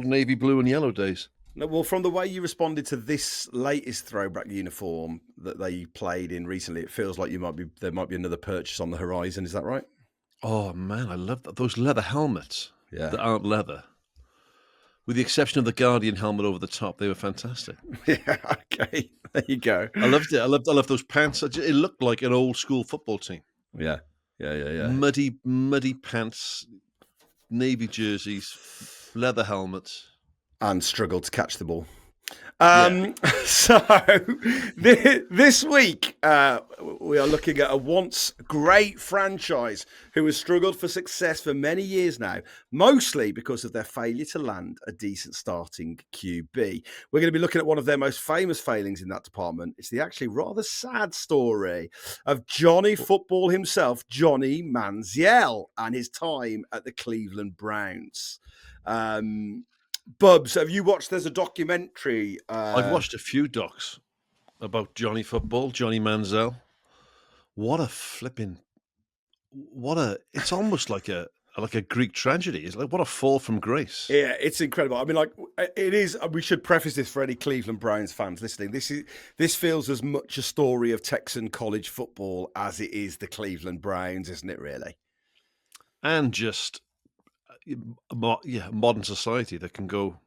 navy blue and yellow days. No, well, from the way you responded to this latest throwback uniform that they played in recently, it feels like there might be another purchase on the horizon. Is that right? Oh man, I love that. Those leather helmets that aren't leather. With the exception of the Guardian helmet over the top, they were fantastic. Yeah, okay. There you go. I loved it. I loved those pants. It looked like an old school football team. Yeah. Muddy pants, navy jerseys, leather helmets. And struggled to catch the ball. So this week we are looking at a once great franchise who has struggled for success for many years now, mostly because of their failure to land a decent starting QB. We're going to be looking at one of their most famous failings in that department. It's the actually rather sad story of Johnny Football himself, Johnny Manziel, and his time at the Cleveland Browns. Bubs, have you watched? There's a documentary. I've watched a few docs about Johnny Football, Johnny Manziel. It's almost like a Greek tragedy. It's like, what a fall from grace. Yeah, it's incredible. I mean, like, it is. We should preface this for any Cleveland Browns fans listening. This feels as much a story of Texan college football as it is the Cleveland Browns, isn't it? Really, and just. Modern society that can go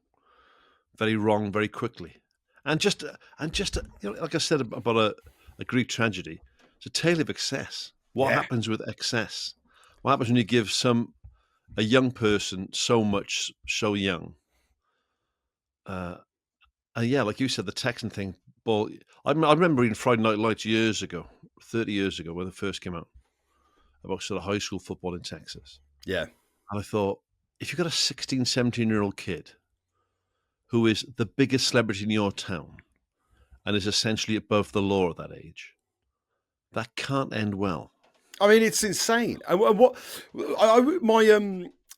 very wrong very quickly, and just like I said about a Greek tragedy, it's a tale of excess. What happens with excess? What happens when you give a young person so much so young? And like you said, the Texan thing. Well, I remember reading Friday Night Lights years ago, 30 years ago, when it first came out. about sort of high school football in Texas. Yeah. And I thought, if you've got a 16, 17-year-old kid who is the biggest celebrity in your town and is essentially above the law at that age, that can't end well. I mean, it's insane. And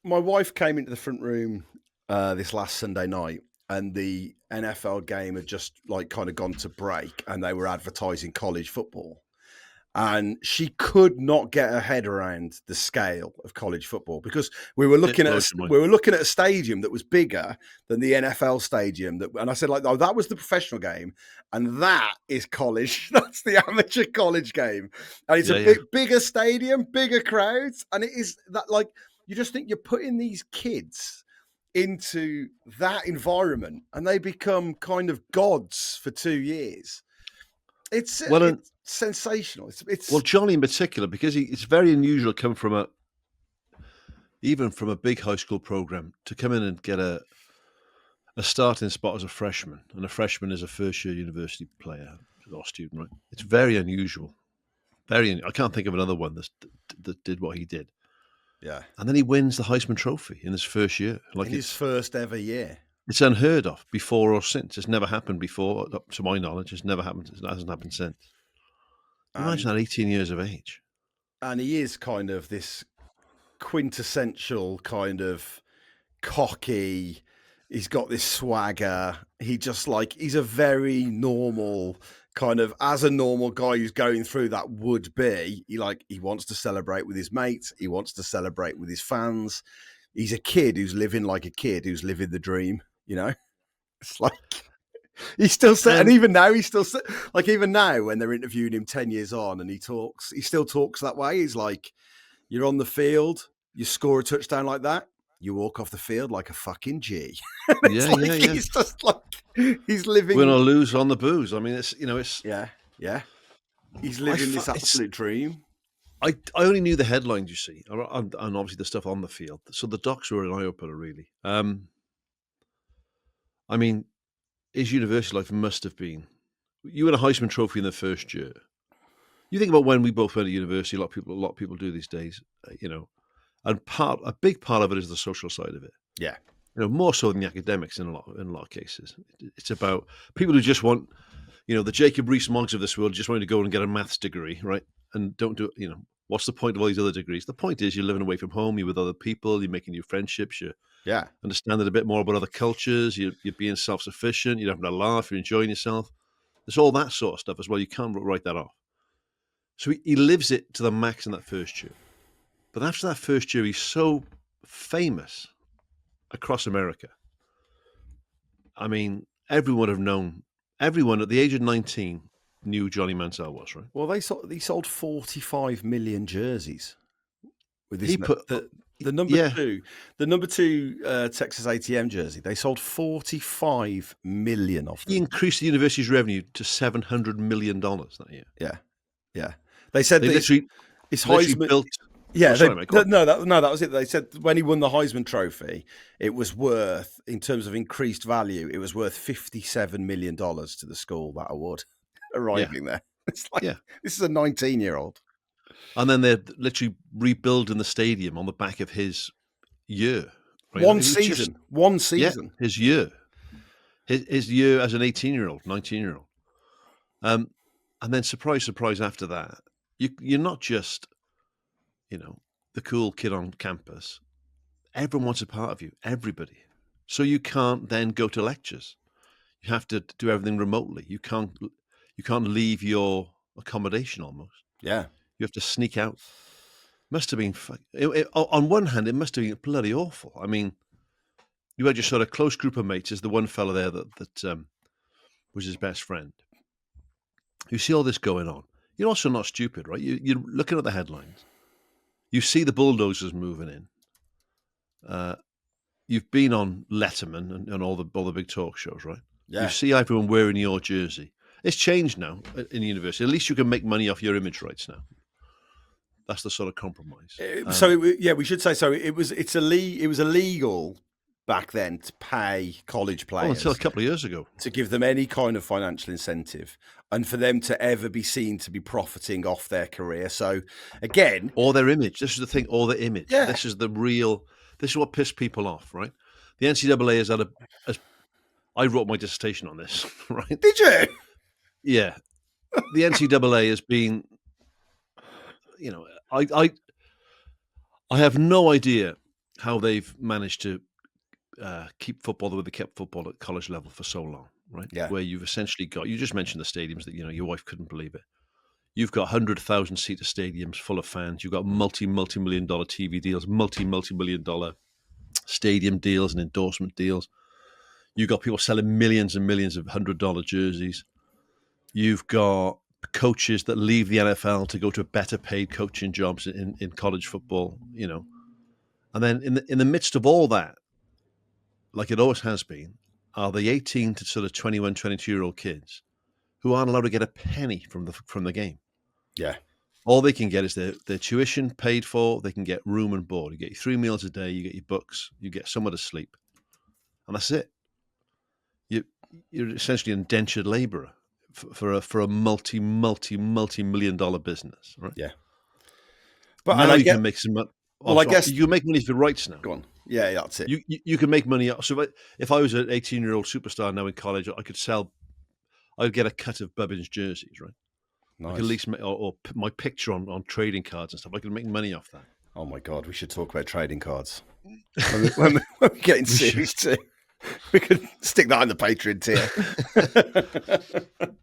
my wife came into the front room this last Sunday night, and the NFL game had just like kind of gone to break, and they were advertising college football. And she could not get her head around the scale of college football, because we were looking at a stadium that was bigger than the NFL stadium. And I said, like, oh, that was the professional game, and that is college. That's the amateur college game, and it's bigger stadium, bigger crowds, and it is that, like, you just think you're putting these kids into that environment, and they become kind of gods for 2 years. It's sensational. It's well, Johnny in particular, because it's very unusual to come from even from a big high school program to come in and get a starting spot as a freshman, and a freshman is a first-year university player or student, right? It's very unusual. I can't think of another one that did what he did. Yeah, and then he wins the Heisman Trophy in his first year, like in his first ever year. It's unheard of before or since. It's never happened before, to my knowledge. It's never happened. It hasn't happened since. Imagine that, 18 years of age. And he is kind of this quintessential kind of cocky. He's got this swagger. He's a very normal kind of, as a normal guy who's going through that would be. He wants to celebrate with his mates. He wants to celebrate with his fans. He's a kid who's living like a kid who's living the dream, you know? It's like, he's still saying, and even now, even now when they're interviewing him 10 years on and he still talks that way. He's like, you're on the field, you score a touchdown like that, you walk off the field like a fucking G. He's just like, he's living. Win or lose on the booze. I mean, it's. Yeah. He's living this absolute dream. I only knew the headlines, you see, and obviously the stuff on the field. So the docs were an eye-opener, really. I mean, his university life must have been... You win a Heisman Trophy in the first year. You think about when we both went to university, a lot of people do these days, and a big part of it is the social side of it. Yeah. More so than the academics in a lot of cases. It's about people who just want, the Jacob Rees-Moggs of this world just want to go and get a maths degree, right? And don't do it, what's the point of all these other degrees? The point is you're living away from home, you're with other people, you're making new friendships, you're understanding a bit more about other cultures, you're being self-sufficient, you're having a laugh, you're enjoying yourself. There's all that sort of stuff as well. You can't write that off. So he lives it to the max in that first year. But after that first year, he's so famous across America. I mean, everyone at the age of 19 knew who Johnny Manziel was, right? Well, he sold 45 million jerseys with this. The number two Texas A&M jersey. They sold 45 million of them. He increased the university's revenue to $700 million that year. Yeah. They said they his Heisman built. Yeah, that was it. They said when he won the Heisman Trophy, it was worth, in terms of increased value, it was worth $57 million to the school, that award, arriving there. It's like, this is a 19-year-old. And then they're literally rebuilding the stadium on the back of his year. Right? One season. Yeah, his year. His year as an 18-year-old, 19-year-old. And then, surprise, surprise, after that, you're not just... the cool kid on campus. Everyone wants a part of you, everybody. So you can't then go to lectures. You have to do everything remotely. You can't leave your accommodation almost. Yeah. You have to sneak out. Must have been, on one hand, it must have been bloody awful. I mean, you had your sort of close group of mates. There's the one fella there that was his best friend. You see all this going on. You're also not stupid, right? You're looking at the headlines. You see the bulldozers moving in. You've been on Letterman and all the big talk shows, right? Yeah. You see everyone wearing your jersey. It's changed now in university. At least you can make money off your image rights now. That's the sort of compromise. We should say so. It was illegal back then to pay college players until a couple of years ago, to give them any kind of financial incentive and for them to ever be seen to be profiting off their career. So again, or their image. This is the thing, or their image. Yeah. This is what pissed people off, right? The NCAA has had I wrote my dissertation on this, right? Did you? Yeah. The NCAA has been, I have no idea how they've managed to keep football the way they kept football at college level for so long, right? Yeah. Where you've essentially got, you just mentioned the stadiums that, your wife couldn't believe it. You've got 100,000 seater stadiums full of fans. You've got multi-million dollar TV deals, multi-million dollar stadium deals and endorsement deals. You've got people selling millions and millions of $100 jerseys. You've got coaches that leave the NFL to go to better paid coaching jobs in college football, And then in the midst of all that, like it always has been, are the 18 to sort of 21, 22-year-old kids who aren't allowed to get a penny from the game. Yeah. All they can get is their tuition paid for. They can get room and board. You get your 3 meals a day. You get your books. You get somewhere to sleep. And that's it. You're essentially an indentured labourer for a multi-million dollar business, right? Yeah. But now you can make some money. Well, I guess you can make money for rights now. Go on. Yeah, that's it. You can make money. So if I was an 18-year-old superstar now in college, I'd get a cut of Bobbins jerseys, right? Nice. I could at least or my picture on trading cards and stuff. I could make money off that. Oh my God, we should talk about trading cards when we get in series 2. We could stick that in the Patreon tier.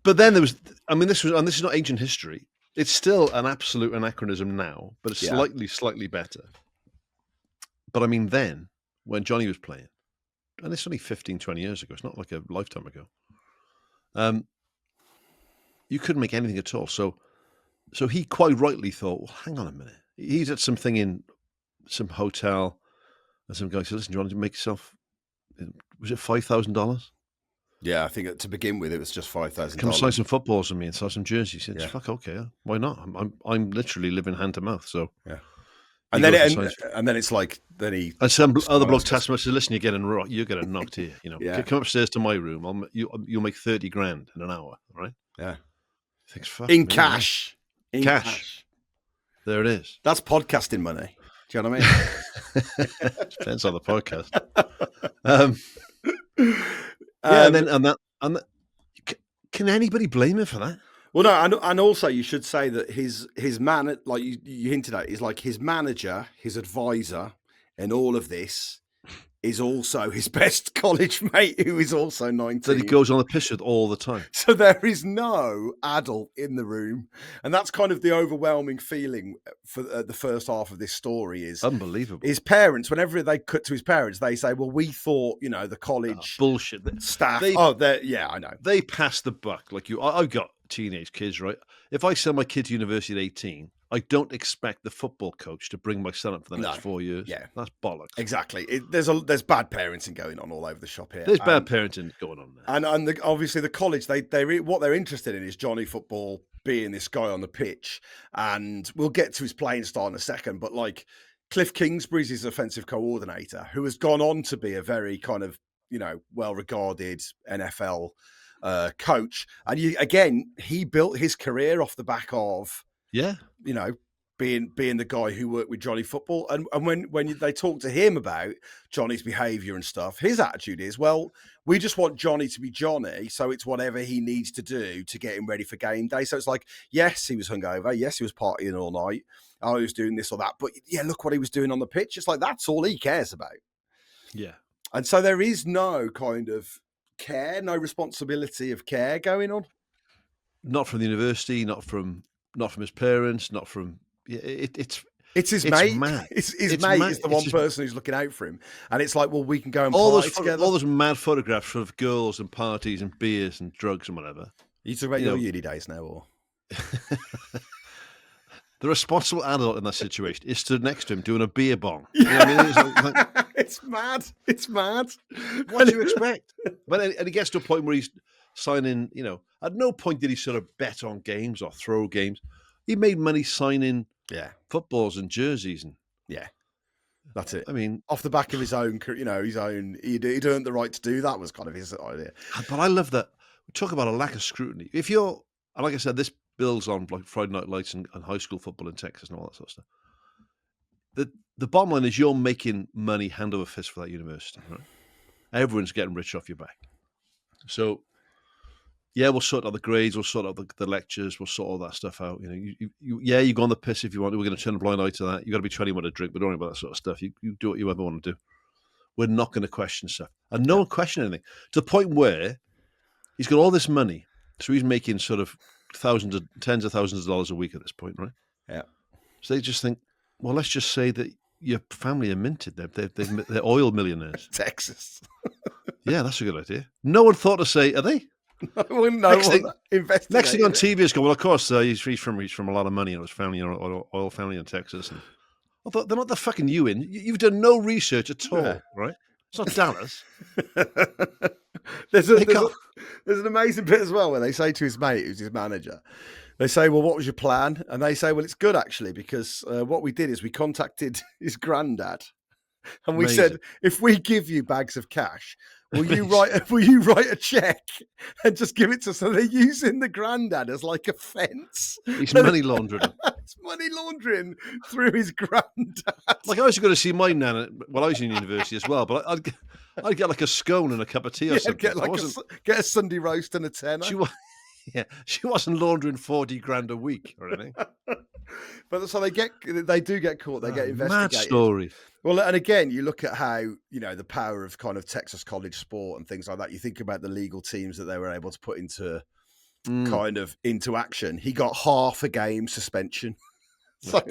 But then this is not ancient history. It's still an absolute anachronism now, but it's slightly better. But then, when Johnny was playing, and it's only 15, 20 years ago, it's not like a lifetime ago, you couldn't make anything at all. So he quite rightly thought, well, hang on a minute. He's at something in some hotel, and some guy said, listen, do you want to make yourself, was it $5,000? Yeah, I think to begin with, it was just $5,000. Come sign some footballs with me and sign some jerseys. He said, Yeah. fuck, okay, why not? I'm literally living hand to mouth. So yeah, and then it's like and some other bloke tasked me, said, listen, you're getting knocked here. Yeah. Come upstairs to my room. You'll make 30 grand in an hour, right? Yeah, thinks, fuck in me, cash, man. in cash. There it is. That's podcasting money. Do you know what I mean? Depends on the podcast. And can anybody blame him for that? Well, no, and also you should say that his man, like you hinted at, is like his manager, his advisor, in all of this is also his best college mate, who is also 19. That he goes on the piss with all the time. So there is no adult in the room, and that's kind of the overwhelming feeling for the first half of this story. Is unbelievable. His parents, whenever they cut to his parents, they say, "Well, we thought, the college bullshit staff." I know they pass the buck. Like I've got teenage kids, right? If I send my kid to university at 18, I don't expect the football coach to bring my son up for the next 4 years. Yeah, that's bollocks. Exactly. There's bad parenting going on all over the shop here. There's bad parenting going on there. And obviously the college, they what they're interested in is Johnny football being this guy on the pitch. And we'll get to his playing style in a second. But like Cliff Kingsbury's his offensive coordinator, who has gone on to be a very kind of well-regarded NFL coach. And he built his career off the back of being the guy who worked with Johnny football. And when they talk to him about Johnny's behavior and stuff, his attitude is, well, we just want Johnny to be Johnny, so it's whatever he needs to do to get him ready for game day. So it's like, yes, he was hungover, yes, he was partying all night, oh, he was doing this or that, but yeah, look what he was doing on the pitch. It's like, that's all he cares about. Yeah. And so there is no kind of care, no responsibility of care going on. Not from the university, not from his parents, not from it's his mate. Mad. His mate is the one person who's looking out for him, and it's like, well, we can go and party together. All those mad photographs of girls and parties and beers and drugs and whatever. You talking about your uni days now, or the responsible adult in that situation is stood next to him doing a beer bong. You know what I mean? It's mad. It's mad. What do you expect? And he gets to a point where he's signing. At no point did he sort of bet on games or throw games. He made money signing footballs and jerseys and That's it. I mean, off the back of his own, he'd earned the right to do that was kind of his idea. but I love that. We talk about a lack of scrutiny. If you're, and like I said, this builds on like Friday Night Lights and high school football in Texas and all that sort of stuff. The bottom line is you're making money hand over fist for that university, right? Everyone's getting rich off your back. So, yeah, we'll sort out the grades, we'll sort out the lectures, we'll sort all that stuff out. You go on the piss if you want. We're going to turn a blind eye to that. You got to be 21 to drink, but don't worry about that sort of stuff. You do what you ever want to do. We're not going to question stuff, and no one questioned anything to the point where he's got all this money, so he's making sort of tens of thousands of dollars a week at this point, right? Yeah. So they just think, well, let's just say that your family are minted. They're oil millionaires. Texas. Yeah, that's a good idea. No one thought to say, are they? I wouldn't know. Next thing on TV is going, well, of course, he's from a lot of money and his family, oil family in Texas. And I thought, they're not the fucking you in. You've done no research at all, right? It's not Dallas. There's an amazing bit as well where they say to his mate, who's his manager, they say, well, what was your plan? And they say, well, it's good, actually, because what we did is we contacted his granddad and we said, if we give you bags of cash, will you write a check and just give it to us? So they're using the granddad as like a fence. He's money laundering. It's money laundering through his granddad. Like I was going to see my nana. Well, I was in university as well, but I'd get like a scone and a cup of tea or something. Get a Sunday roast and a tenner. She wasn't laundering 40 grand a week or anything. But so they do get caught. They get investigated. Mad story. Well, and again, you look at how, the power of kind of Texas college sport and things like that. You think about the legal teams that they were able to put into action. He got half a game suspension. So,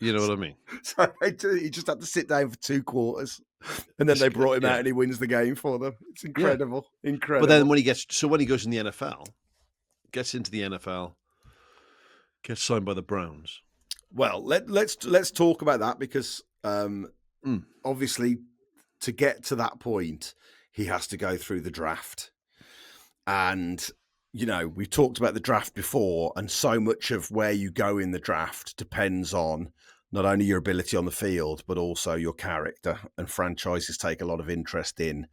you know what I mean? So he just had to sit down for 2 quarters, and then they brought him out and he wins the game for them. It's incredible. Yeah. Incredible. But then when he goes in the NFL, gets into the NFL, gets signed by the Browns. Well, let's talk about that because obviously to get to that point, he has to go through the draft. And, we've talked about the draft before, and so much of where you go in the draft depends on not only your ability on the field, but also your character. And franchises take a lot of interest in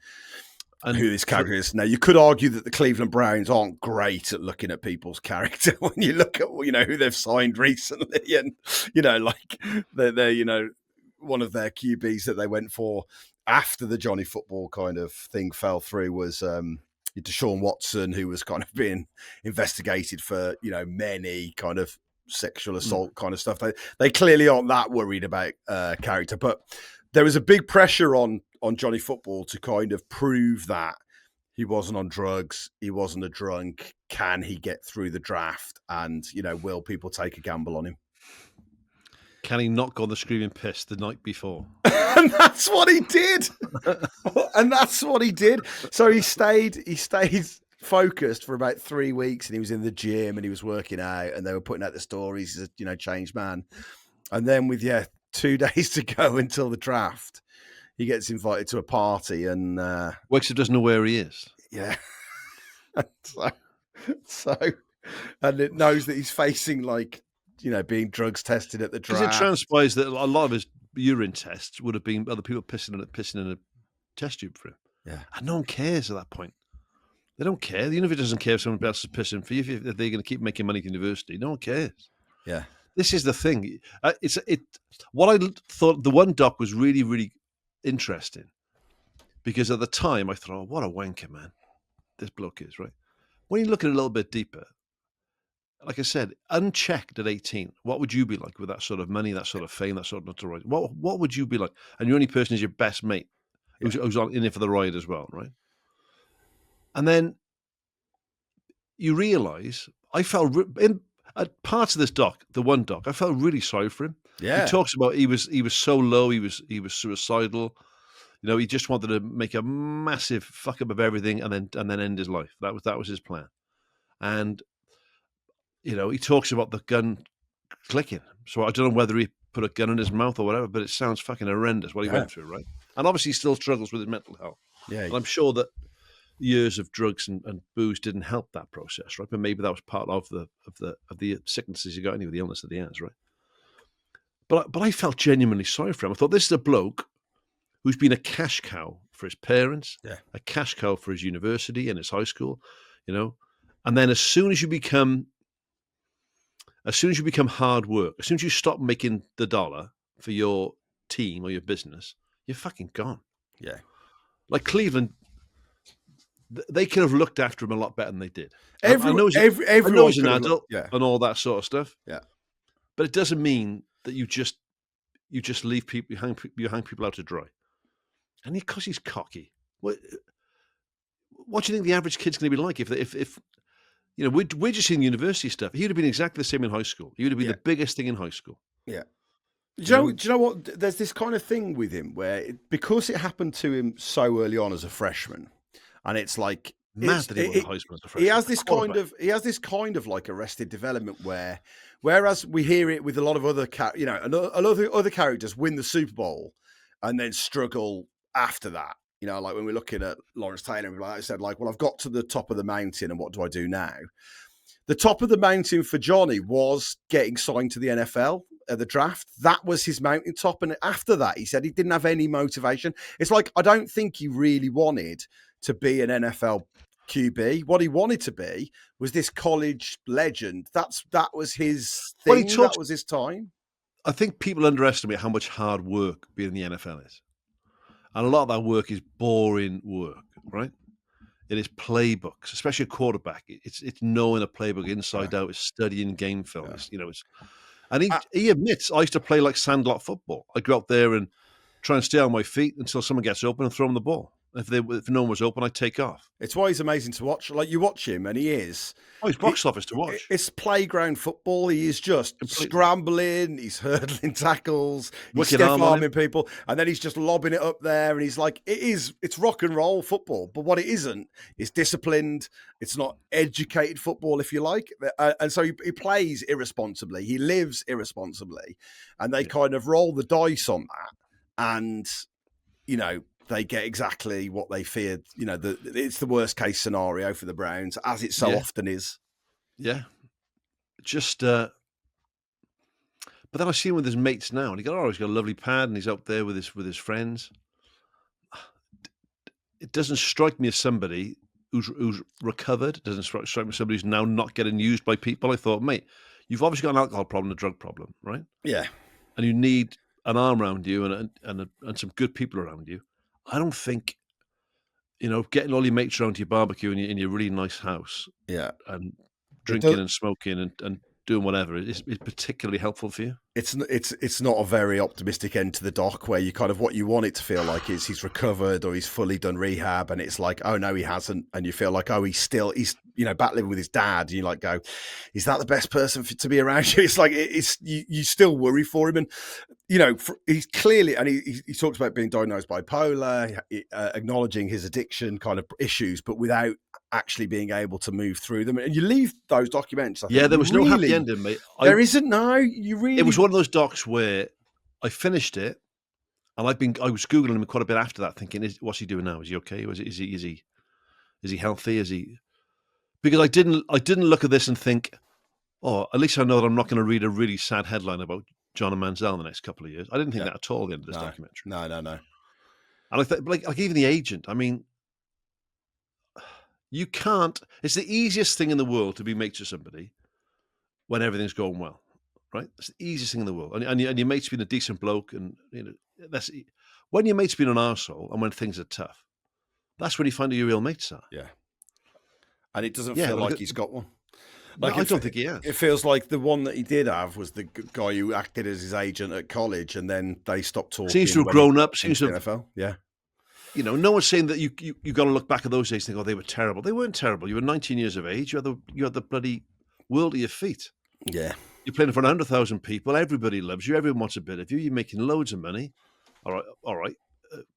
who this character is. Now, you could argue that the Cleveland Browns aren't great at looking at people's character when you look at, who they've signed recently. And, they're one of their QBs that they went for after the Johnny football kind of thing fell through was Deshaun Watson, who was kind of being investigated for, many kind of sexual assault kind of stuff. They clearly aren't that worried about character, but there was a big pressure on Johnny football to kind of prove that he wasn't on drugs, he wasn't a drunk. Can he get through the draft? And, will people take a gamble on him? Can he not go on the screaming piss the night before? And that's what he did. So he stayed focused for about 3 weeks, and he was in the gym and he was working out, and they were putting out the stories. He's a changed man. And then with 2 days to go until the draft, he gets invited to a party and wakes up, doesn't know where he is. Yeah. so and it knows that he's facing being drugs tested at the draft. Because it transpires that a lot of his urine tests would have been other people pissing in a test tube for him. Yeah. And no one cares at that point. They don't care. The university doesn't care if someone else is pissing for you. If they're going to keep making money at the university, no one cares. Yeah. This is the thing. What I thought, the one doc was really, really interesting because at the time I thought, what a wanker, man, this bloke is, right? When you look at it a little bit deeper, like I said, unchecked at 18, what would you be like with that sort of money, that sort of fame, that sort of notoriety? What would you be like? And your only person is your best mate who's in it for the ride as well, right? And then you realise, I felt in parts of this doc, the one doc, I felt really sorry for him. Yeah, he talks about he was so low, he was suicidal. He just wanted to make a massive fuck up of everything and then end his life. That was his plan. And he talks about the gun clicking. So I don't know whether he put a gun in his mouth or whatever, but it sounds fucking horrendous what he went through, right? And obviously he still struggles with his mental health. Yeah, and I'm sure that years of drugs and booze didn't help that process, right? But maybe that was part of the sicknesses he got, anyway, the illness that he has, right? But I felt genuinely sorry for him. I thought, this is a bloke who's been a cash cow for his parents, a cash cow for his university and his high school, and then as soon as you become hard work, as soon as you stop making the dollar for your team or your business, you're fucking gone. Yeah. Like Cleveland, they could have looked after him a lot better than they did. I Everyone know he's an adult and all that sort of stuff. Yeah. But it doesn't mean that you just leave people, you hang people out to dry. And because he's cocky, what do you think the average kid's going to be like if we're just seeing university stuff? He would have been exactly the same in high school. He would have been the biggest thing in high school. Yeah. Do you know what? There's this kind of thing with him where because it happened to him so early on as a freshman, and it's like mad that he won the Heisman as a freshman. He has this kind of like arrested development whereas we hear it with a lot of other other characters win the Super Bowl and then struggle after that. Like when we're looking at Lawrence Taylor, like I said, like, well, I've got to the top of the mountain, and what do I do now? The top of the mountain for Johnny was getting signed to the NFL at the draft. That was his mountaintop. And after that, he said he didn't have any motivation. It's like, I don't think he really wanted to be an NFL QB. What he wanted to be was this college legend. That was his thing. That was his time. I think people underestimate how much hard work being in the NFL is. And a lot of that work is boring work, right? It is playbooks, especially a quarterback. It's knowing a playbook inside out. It's studying game film. And he admits, I used to play like sandlot football. I go out there and try and stay on my feet until someone gets open and throw them the ball. If no one was open, I'd take off. It's why he's amazing to watch. Like, you watch him and he is. Oh, he's box office to watch. It's playground football. He is just scrambling. He's hurdling tackles. He's stiff-arming people. And then he's just lobbing it up there. And he's like, it's rock and roll football. But what it isn't is disciplined. It's not educated football, if you like. And so he plays irresponsibly. He lives irresponsibly. And they kind of roll the dice on that. And, they get exactly what they feared. It's the worst case scenario for the Browns, as it so often is. Yeah. Just, but then I see him with his mates now, and he's got a lovely pad, and he's out there with his friends. It doesn't strike me as somebody who's recovered. It doesn't strike me as somebody who's now not getting used by people. I thought, mate, you've obviously got an alcohol problem, a drug problem, right? Yeah. And you need an arm around you and some good people around you. I don't think, getting all your mates around to your barbecue in your really nice house, and drinking and smoking and doing whatever is particularly helpful for you. It's not a very optimistic end to the doc where you kind of, what you want it to feel like is he's recovered or he's fully done rehab, and it's like, oh no, he hasn't, and you feel like, oh, he's battling with his dad, and you like go, is that the best person to be around you? It's like you still worry for him, and he's clearly, and he talks about being diagnosed bipolar, acknowledging his addiction kind of issues, but without actually being able to move through them. And you leave those documents. There was no happy ending, mate. There isn't. No, you really. It was one of those docs where I finished it, and I was googling him quite a bit after that, thinking, what's he doing now? Is he okay? Is he healthy? Is he? Because I didn't look at this and think, oh, at least I know that I'm not going to read a really sad headline about Johnny Manziel in the next couple of years. I didn't think that at all at the end of this documentary. No. And I thought, like even the agent, I mean, you can't. It's the easiest thing in the world to be mates with somebody when everything's going well, right? It's the easiest thing in the world. And your mate's been a decent bloke, and that's when your mate's been an arsehole and when things are tough. That's when you find out your real mates are. Yeah. And it doesn't feel like he's got one. Like, I don't think he has. It feels like the one that he did have was the guy who acted as his agent at college, and then they stopped talking. Seems to have grown up. Seems to have NFL. Yeah. No one's saying that you got to look back at those days and think, oh, they were terrible. They weren't terrible. You were 19 years of age. You had the bloody world at your feet. Yeah. You're playing for 100,000 people. Everybody loves you. Everyone wants a bit of you. You're making loads of money. All right,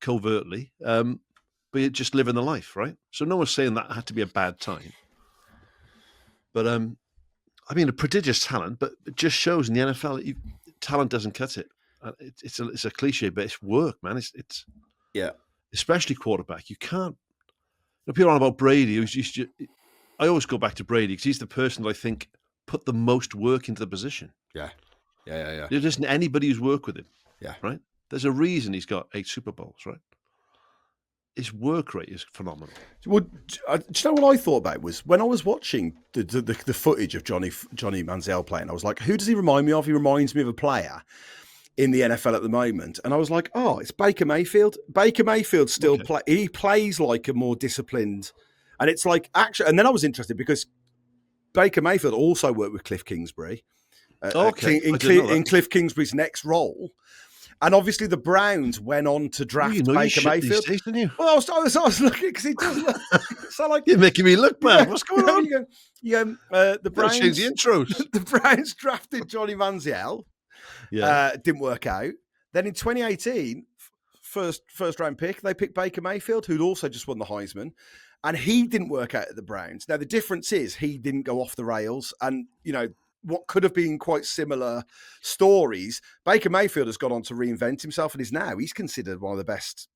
covertly. But you're just living the life, right? So no one's saying that had to be a bad time. But I mean, a prodigious talent, but it just shows in the NFL, talent doesn't cut it. It's a cliche, but it's work, man. It's especially quarterback. You can't. People are on about Brady. I always go back to Brady because he's the person that I think put the most work into the position. Yeah. Yeah. You listen to anybody who's worked with him. Yeah. Right? There's a reason he's got 8 Super Bowls, right? His work rate is phenomenal. Well, do you know what I thought about was when I was watching the footage of Johnny Manziel playing, I was like, who does he remind me of? He reminds me of a player in the NFL at the moment. And I was like, oh, it's Baker Mayfield. Baker Mayfield still he plays like a more disciplined, and it's like actually, and then I was interested because Baker Mayfield also worked with Cliff Kingsbury in Cliff Kingsbury's next role. And obviously, the Browns went on to draft Baker Mayfield. Days, didn't you? Well, I was looking because he does look. So like you're making me look bad. What's going on? The Browns change the intros. The Browns drafted Johnny Manziel. Yeah, didn't work out. Then in 2018, first round pick, they picked Baker Mayfield, who'd also just won the Heisman, and he didn't work out at the Browns. Now the difference is he didn't go off the rails, and what could have been quite similar stories. Baker Mayfield has gone on to reinvent himself and he's considered one of the best.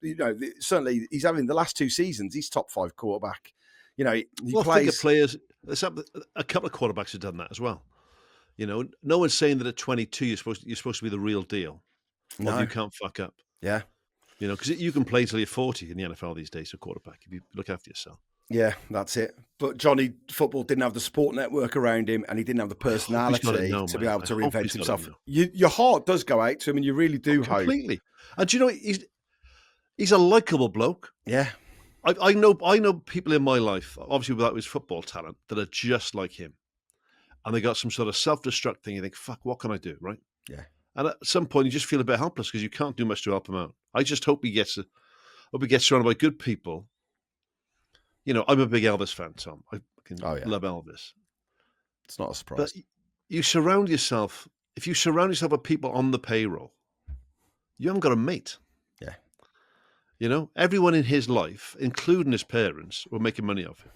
Certainly he's having the last 2 seasons. He's top 5 quarterback. He plays. Think of players. A couple of quarterbacks have done that as well. No one's saying that at 22 you're supposed to be the real deal. No, you can't fuck up. Yeah, because you can play till you're 40 in the NFL these days. A quarterback, if you look after yourself. Yeah, that's it. But Johnny Football didn't have the support network around him, and he didn't have the personality to be able to reinvent himself. Your heart does go out to him, and you really do hope. Completely. And do you know, he's a likable bloke. Yeah. I know people in my life, obviously without his football talent, that are just like him. And they got some sort of self-destruct thing. You think, fuck, what can I do, right? Yeah. And at some point, you just feel a bit helpless because you can't do much to help him out. I just hope he gets surrounded by good people. I'm a big Elvis fan, Tom. I love Elvis. It's not a surprise. But you surround yourself, if you surround yourself with people on the payroll, you haven't got a mate. Yeah. Everyone in his life, including his parents, were making money off him.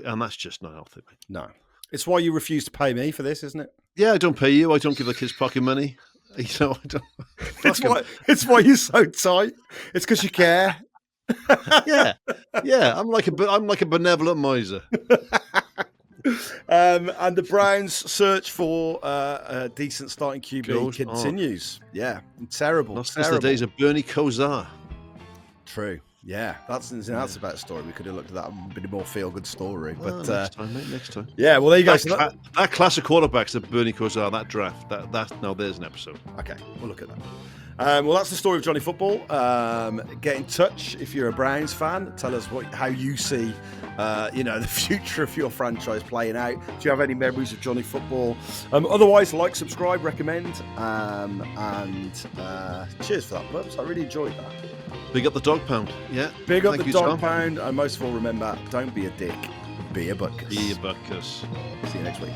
And that's just not healthy, mate. No. It's why you refuse to pay me for this, isn't it? Yeah, I don't pay you. I don't give the kids pocket money. I don't. It's why you're so tight. It's because you care. yeah. I'm like a benevolent miser. And the Browns' search for a decent starting QB continues. Yeah, terrible. Not since the days of Bernie Kosar. True. Yeah, that's about a story. We could have looked at that and been a more feel-good story. But next time, mate. Next time. Yeah. Well, there you go. That class of quarterbacks that Bernie Kosar, that draft. Now there's an episode. Okay, we'll look at that. Well, that's the story of Johnny Football. Get in touch if you're a Browns fan. Tell us how you see, the future of your franchise playing out. Do you have any memories of Johnny Football? Otherwise, like, subscribe, recommend, and cheers for that, Bubs. I really enjoyed that. Big up the dog pound. Yeah. Big up the dog pound. And most of all, remember, don't be a dick. Be a butkus. Be a butkus. See you next week.